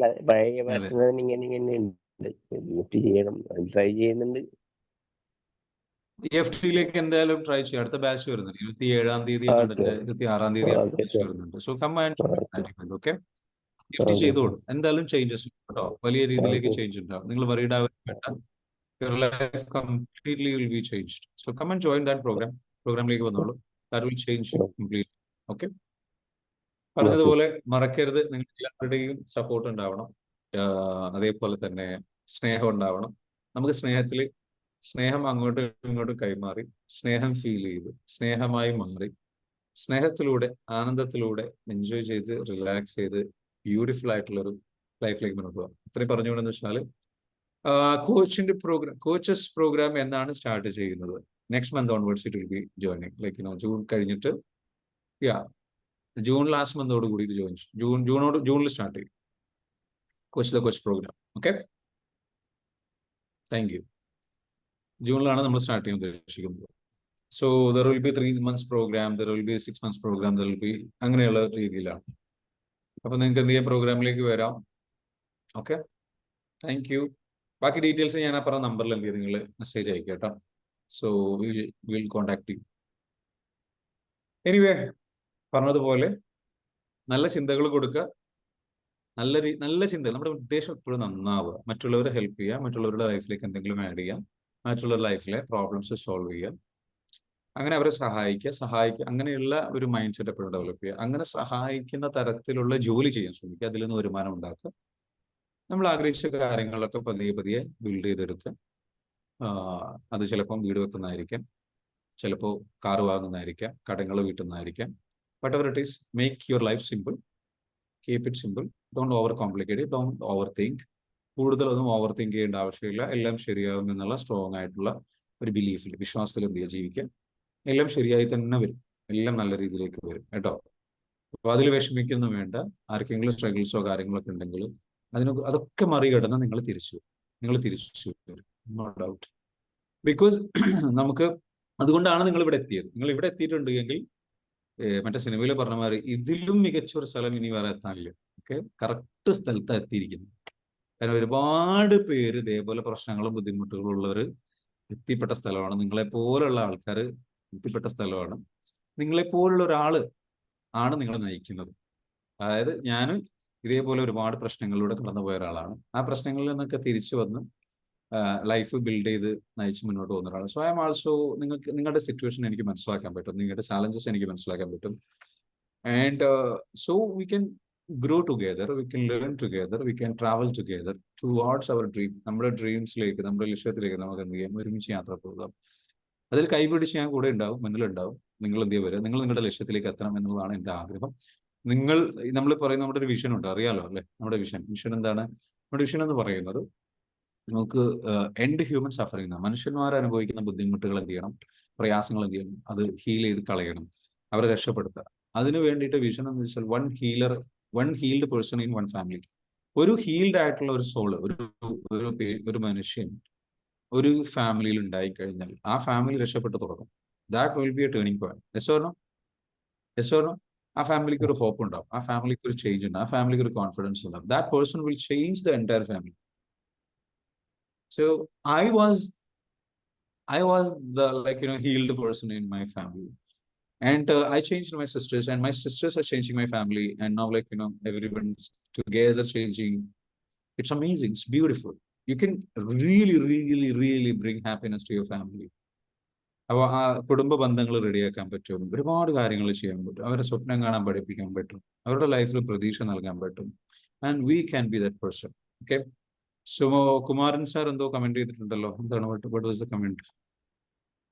പഴയ പ്രശ്നം ഇങ്ങനെ ഉണ്ട്. ചെയ്യണം, ട്രൈ ചെയ്യുന്നുണ്ട്. EFT-യിലേക്ക് എന്തായാലും ട്രൈ ചെയ്യാം. അടുത്ത ബാച്ച് വരുന്നുണ്ട് 27-ാം തീയതി, 26-ാം തീയതി വരുന്നുണ്ട്. So come and okay. EFT ചെയ്തോളൂ, എന്തായാലും ചേഞ്ചസ് കേട്ടോ, വലിയ രീതിയിലേക്ക് ചേഞ്ച് ഉണ്ടാവും. നിങ്ങൾ വറീഡ് ആവാൻ വേണ്ട. Your life completely will be changed. So come and join that program. പ്രോഗ്രാമിലേക്ക് വന്നോളൂ. That will change completely. Okay. പറഞ്ഞതുപോലെ മറക്കരുത്, നിങ്ങൾ എല്ലാവരുടെയും സപ്പോർട്ട് ഉണ്ടാവണം. അതേപോലെ തന്നെ സ്നേഹം ഉണ്ടാവണം. നമുക്ക് സ്നേഹം അങ്ങോട്ടും ഇങ്ങോട്ടും കൈമാറി, സ്നേഹം ഫീൽ ചെയ്ത്, സ്നേഹമായി മാറി, സ്നേഹത്തിലൂടെ, ആനന്ദത്തിലൂടെ എൻജോയ് ചെയ്ത്, റിലാക്സ് ചെയ്ത്, ബ്യൂട്ടിഫുൾ ആയിട്ടുള്ളൊരു ലൈഫിലേക്ക് മുന്നോട്ട് പോകാം. ഇത്രയും പറഞ്ഞുകൊണ്ടെന്ന് വെച്ചാൽ കോച്ചസ് പ്രോഗ്രാം എന്നാണ് സ്റ്റാർട്ട് ചെയ്യുന്നത്. Next month onwards it will be joining. Like June കഴിഞ്ഞിട്ട്, ജൂൺ ലാസ്റ്റ് മന്തോട് കൂടിയിട്ട് ജൂണിൽ സ്റ്റാർട്ട് ചെയ്യും coach program. Okay, thank you. ജൂണിലാണ് നമ്മൾ സ്റ്റാർട്ട് ചെയ്യാൻ ഉദ്ദേശിക്കുന്നത്. So there will be 3 months program, there will be 6 months program, there will be അങ്ങനെയുള്ള രീതിയിലാണ്. അപ്പൊ നിങ്ങൾക്ക് എന്ത് ചെയ്യാം, പ്രോഗ്രാമിലേക്ക് വരാം. Okay, thank you. ബാക്കി ഡീറ്റെയിൽസ് ഞാൻ പറഞ്ഞ നമ്പറിൽ എന്ത് ചെയ്യും, നിങ്ങൾ മെസ്സേജ് അയക്കുക കേട്ടോ. So will contact you. Anyway, പറഞ്ഞതുപോലെ നല്ല ചിന്തകൾ കൊടുക്കുക, നല്ല ചിന്തകൾ. നമ്മുടെ ഉദ്ദേശം എപ്പോഴും നന്നാവുക, മറ്റുള്ളവരെ ഹെൽപ്പ് ചെയ്യുക, മറ്റുള്ളവരുടെ ലൈഫിലേക്ക് എന്തെങ്കിലും ആഡ് ചെയ്യുക, മറ്റുള്ളവരുടെ ലൈഫിലെ പ്രോബ്ലംസ് സോൾവ് ചെയ്യുക, അങ്ങനെ അവരെ സഹായിക്കുക. അങ്ങനെയുള്ള ഒരു മൈൻഡ് സെറ്റ് എപ്പോഴും ഡെവലപ്പ് ചെയ്യുക. അങ്ങനെ സഹായിക്കുന്ന തരത്തിലുള്ള ജോലി ചെയ്യാൻ ശ്രമിക്കുക, അതിൽ നിന്ന് വരുമാനം ഉണ്ടാക്കുക. നമ്മൾ ആഗ്രഹിച്ച കാര്യങ്ങളൊക്കെ പതിയെ ബിൽഡ് ചെയ്തെടുക്കുക. അത് ചിലപ്പം വീട് വെക്കുന്നതായിരിക്കാം, ചിലപ്പോൾ കാറ് വാങ്ങുന്നതായിരിക്കാം, കടങ്ങൾ വീട്ടുന്നതായിരിക്കാം. Whatever it is, make your life simple, keep it simple, don't overcomplicate, don't overthink. കൂടുതലൊന്നും ഓവർ തിങ്ക് ചെയ്യേണ്ട ആവശ്യമില്ല. എല്ലാം ശരിയാകും എന്നുള്ള സ്ട്രോങ് ആയിട്ടുള്ള ഒരു ബിലീഫിൽ, വിശ്വാസത്തിൽ എന്ത് ചെയ്യുക, ജീവിക്കുക. എല്ലാം ശരിയായി തന്നെ വരും, എല്ലാം നല്ല രീതിയിലേക്ക് വരും കേട്ടോ. അപ്പോൾ അതിൽ വിഷമിക്കൊന്നും വേണ്ട. ആർക്കെങ്കിലും സ്ട്രഗിൾസോ കാര്യങ്ങളൊക്കെ ഉണ്ടെങ്കിൽ അതൊക്കെ മറികടന്ന് നിങ്ങൾ തിരിച്ചു വരും, നോ ഡൗട്ട്. ബിക്കോസ് നമുക്ക് അതുകൊണ്ടാണ് നിങ്ങൾ ഇവിടെ എത്തിയത്. നിങ്ങൾ ഇവിടെ എത്തിയിട്ടുണ്ട് എങ്കിൽ മറ്റേ സിനിമയിൽ പറഞ്ഞ മാതിരി ഇതിലും മികച്ച ഒരു സ്ഥലം ഇനി വേറെ എത്താനില്ല. ഓക്കെ, കറക്റ്റ് സ്ഥലത്ത് എത്തിയിരിക്കുന്നു. കാരണം ഒരുപാട് പേര് ഇതേപോലെ പ്രശ്നങ്ങളും ബുദ്ധിമുട്ടുകളും ഉള്ളവർ എത്തിപ്പെട്ട സ്ഥലമാണ്. നിങ്ങളെപ്പോലുള്ള ആൾക്കാർ എത്തിപ്പെട്ട സ്ഥലമാണ്. നിങ്ങളെപ്പോലുള്ള ഒരാള് ആണ് നിങ്ങളെ നയിക്കുന്നത്. അതായത് ഞാൻ ഇതേപോലെ ഒരുപാട് പ്രശ്നങ്ങളിലൂടെ കടന്നുപോയ ഒരാളാണ്. ആ പ്രശ്നങ്ങളിൽ നിന്നൊക്കെ തിരിച്ചു വന്ന് ലൈഫ് ബിൽഡ് ചെയ്ത് നയിച്ച് മുന്നോട്ട് പോകുന്ന ഒരാളാണ്. സോ ഐ എം ആൾസോ, നിങ്ങളുടെ സിറ്റുവേഷൻ എനിക്ക് മനസ്സിലാക്കാൻ പറ്റും, നിങ്ങളുടെ ചാലഞ്ചസ് എനിക്ക് മനസ്സിലാക്കാൻ പറ്റും. And so we can grow together, we can learn together, we can travel together towards our dream. നമ്മുടെ ഡ്രീംസിലേക്ക്, നമ്മുടെ ലക്ഷ്യത്തിലേക്ക് നമുക്ക് എന്ത് ചെയ്യാം, ഒരുമിച്ച് യാത്ര പോകാം. അതിൽ കൈപിടിച്ച് ഞാൻ കൂടെ ഉണ്ടാവും, മുന്നിലുണ്ടാവും. നിങ്ങൾ എന്ത് ചെയ്യുക, നിങ്ങൾ നിങ്ങളുടെ ലക്ഷ്യത്തിലേക്ക് എത്തണം എന്നുള്ളതാണ് എൻ്റെ ആഗ്രഹം. നമ്മൾ പറയുന്ന നമ്മുടെ ഒരു വിഷൻ ഉണ്ട്, അറിയാലോ അല്ലെ? നമ്മുടെ വിഷൻ എന്താണ്? നമ്മുടെ വിഷൻ എന്ന് പറയുന്നത് നമുക്ക് എൻഡ് ഹ്യൂമൻ സഫറിങ്, മനുഷ്യന്മാർ അനുഭവിക്കുന്ന ബുദ്ധിമുട്ടുകൾ എന്ത് ചെയ്യണം, പ്രയാസങ്ങൾ എന്ത് ചെയ്യണം, അത് ഹീൽ ചെയ്ത് കളയണം, അവരെ രക്ഷപ്പെടുത്തുക. അതിന് വേണ്ടിയിട്ട് വിഷൻ എന്ന് വെച്ചാൽ one healed person in one family. ഒരു ഹീൽഡ് ആയിട്ടുള്ള ഒരു സോള്, ഒരു മനുഷ്യൻ ഒരു ഫാമിലിയിൽ ഉണ്ടായി കഴിഞ്ഞാൽ ആ ഫാമിലി രക്ഷപ്പെട്ടു തുടങ്ങും. That will be a turning point. Yes or no? Yes or no? ആ ഫാമിലിക്ക് ഒരു ഹോപ്പ് ഉണ്ടാവും, ആ ഫാമിലിക്ക് ഒരു ചേഞ്ച് ഉണ്ടാവും, ആ ഫാമിലിക്ക് ഒരു കോൺഫിഡൻസ് ഉണ്ടാവും. That person will change the entire family. So I was the healed person in my family, and I changed my sisters, and my sisters are changing my family, and now everyone's together changing. It's amazing. It's beautiful. You can really, really, really bring happiness to your family. അപ്പോൾ ആ കുടുംബ ബന്ധങ്ങൾ റെഡിയാക്കാൻ പറ്റും, ഒരുപാട് കാര്യങ്ങൾ ചെയ്യാൻ പറ്റും, അവരെ സ്വപ്നം കാണാൻ പഠിപ്പിക്കാൻ പറ്റും, അവരുടെ ലൈഫിൽ പ്രതീക്ഷ നൽകാൻ പറ്റും. And we can be that person. Okay, so Kumaran sir എന്തോ കമന്റ് ചെയ്തിട്ടുണ്ടല്ലോ, എന്താണ് what was the comment?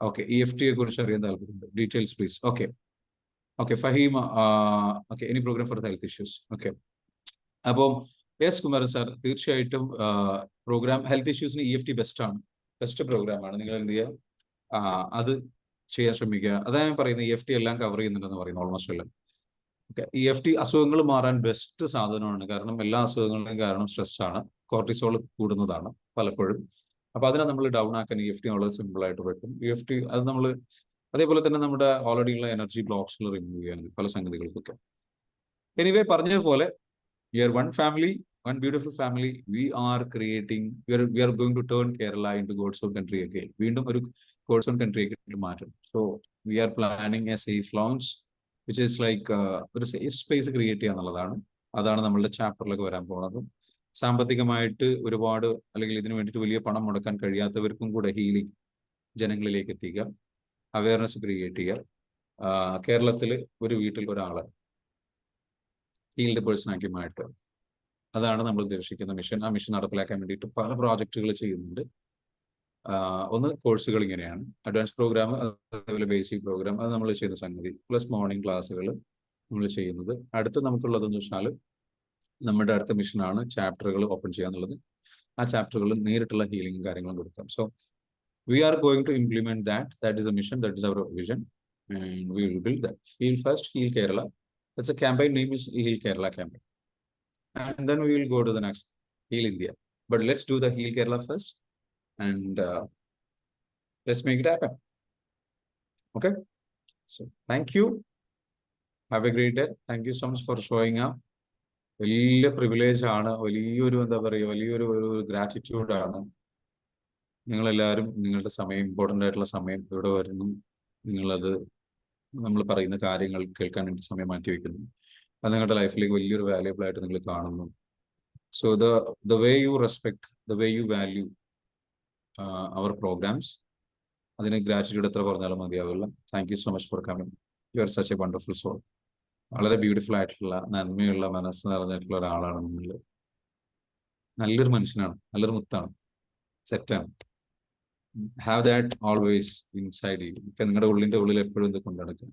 Okay, EFT യെ കുറിച്ച് അറിയാൻ താല്പര്യമുണ്ട്, details please. Okay okay, Faheem, okay, any programme for health issues. Okay, അപ്പം യെസ് കുമാരൻ സാർ, തീർച്ചയായിട്ടും പ്രോഗ്രാം ഹെൽത്ത് ഇഷ്യൂസിന് EFT ബെസ്റ്റ് പ്രോഗ്രാമാണ്. നിങ്ങൾ എന്ത് ചെയ്യുക, അത് ചെയ്യാൻ ശ്രമിക്കുക. അതാണ് ഞാൻ പറയുന്നത്, EFT എല്ലാം കവർ ചെയ്യുന്നുണ്ടെന്ന് പറയുന്നത്, ഓൾമോസ്റ്റ് എല്ലാം. ഓക്കെ, EFT അസുഖങ്ങൾ മാറാൻ ബെസ്റ്റ് സാധനമാണ്. കാരണം എല്ലാ അസുഖങ്ങളുടെയും കാരണം സ്ട്രെസ്സാണ്, കോർട്ടിസോൾ കൂടുന്നതാണ് പലപ്പോഴും. അപ്പൊ അതിനെ നമ്മൾ ഡൗൺ ആക്കാൻ EFT വളരെ സിമ്പിൾ ആയിട്ട് പറ്റും. EFT അത് നമ്മൾ അതേപോലെ തന്നെ നമ്മുടെ ഓൾറെഡി ഉള്ള എനർജി ബ്ലോക്സുകൾ റിമൂവ് ചെയ്യാൻ പല സംഗതികൾക്കൊക്കെ. എനിവേ, പറഞ്ഞതുപോലെ we are one family, one beautiful family. We are creating, we are going to turn Kerala into God's own country again. വീണ്ടും ഒരു God's own country ആയിട്ട് മാറ്റും. So we are planning a safe launch, which is like ഒരു safe space create ചെയ്യുക എന്നുള്ളതാണ്. അതാണ് നമ്മളുടെ ചാപ്റ്ററിലൊക്കെ വരാൻ പോകുന്നത്. സാമ്പത്തികമായിട്ട് ഒരുപാട് അല്ലെങ്കിൽ ഇതിനു വേണ്ടിയിട്ട് വലിയ പണം മുടക്കാൻ കഴിയാത്തവർക്കും കൂടെ ഹീലിംഗ് ജനങ്ങളിലേക്ക് എത്തിക്കുക, അവയർനെസ് ക്രിയേറ്റ് ചെയ്യുക. കേരളത്തിൽ ഒരു വീട്ടിൽ ഒരാളെ ഹീൽഡ് പേഴ്സൺ ആക്കി മാറ്റുക, അതാണ് നമ്മൾ ഉദ്ദേശിക്കുന്ന മിഷൻ. ആ മിഷൻ നടപ്പിലാക്കാൻ വേണ്ടിയിട്ട് പല പ്രോജക്റ്റുകൾ ചെയ്യുന്നുണ്ട്. ഒന്ന് കോഴ്സുകൾ ഇങ്ങനെയാണ്, അഡ്വാൻസ് പ്രോഗ്രാം, അതേപോലെ ബേസിക് പ്രോഗ്രാം, അത് നമ്മൾ ചെയ്യുന്ന സംഗതി, പ്ലസ് മോർണിംഗ് ക്ലാസ്സുകൾ നമ്മൾ ചെയ്യുന്നത്. അടുത്ത് നമുക്കുള്ളതെന്ന് വെച്ചാൽ നമ്മുടെ അടുത്ത മിഷനാണ് ചാപ്റ്ററുകൾ ഓപ്പൺ ചെയ്യാന്നുള്ളത്. ആ ചാപ്റ്ററുകളിൽ നേരിട്ടുള്ള ഹീലിംഗും കാര്യങ്ങളും കൊടുക്കാം. So we are going to implement that is a mission, that is our vision, and we will build that. Heal first, heal Kerala. That's a campaign name is Heal Kerala campaign. And then we will go to the next, Heal India. But let's do the Heal Kerala first, and let's make it happen. Okay? So, thank you. Have a great day. Thank you so much for showing up. വലിയ privilege ആണ്, വലിയൊരു എന്താ പറയുക, വലിയൊരു gratitude ആണ്. നിങ്ങളെല്ലാവരും നിങ്ങളുടെ സമയം, ഇമ്പോർട്ടൻ്റ് ആയിട്ടുള്ള സമയം ഇവിടെ വരുന്നു, നിങ്ങളത് നമ്മൾ പറയുന്ന കാര്യങ്ങൾ കേൾക്കാൻ വേണ്ടി സമയം മാറ്റി വയ്ക്കുന്നു. അത് നിങ്ങളുടെ ലൈഫിലേക്ക് വലിയൊരു വാല്യുബിൾ ആയിട്ട് നിങ്ങൾ കാണുന്നു. So the way you respect, the way you value our programmes, അതിന് ഗ്രാറ്റിറ്റ്യൂഡ് എത്ര പറഞ്ഞാലും മതിയാവില്ല. Thank you so much for coming. You are such a wonderful soul. വളരെ ബ്യൂട്ടിഫുൾ ആയിട്ടുള്ള, നന്മയുള്ള മനസ്സ് നിറഞ്ഞിട്ടുള്ള ഒരാളാണ് നിങ്ങൾ. നല്ലൊരു മനുഷ്യനാണ്, നല്ലൊരു മുത്താണ്, സെറ്റാണ്. Have that always inside U. ഒക്കെ നിങ്ങളുടെ ഉള്ളിൽ എപ്പോഴും ഇത് കൊണ്ടുനടക്കുക.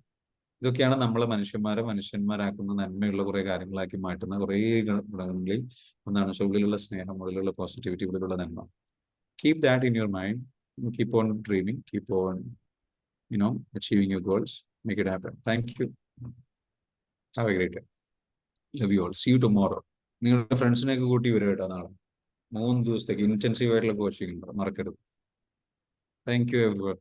ഇതൊക്കെയാണ് നമ്മളെ മനുഷ്യന്മാരാക്കുന്ന നന്മയുള്ള കുറെ കാര്യങ്ങളാക്കി മാറ്റുന്ന കുറേ ഘടകങ്ങളിൽ ഒന്നാണ്. ഉള്ളിലുള്ള സ്നേഹം, ഉള്ളിലുള്ള പോസിറ്റിവിറ്റി, ഉള്ളിലുള്ള നന്മ. Keep that in your mind. Keep on dreaming, keep on achieving your goals. Make it happen. Thank you. Have a great day. Love you all. See you tomorrow. നിങ്ങളുടെ ഫ്രണ്ട്സിനെയൊക്കെ കൂട്ടി വരും കേട്ടോ. നാളെ 3 ദിവസത്തേക്ക് ഇന്റൻസീവ് ആയിട്ടുള്ള കോച്ചിങ് ഉണ്ട്, മറക്കരുത്. Thank you everyone.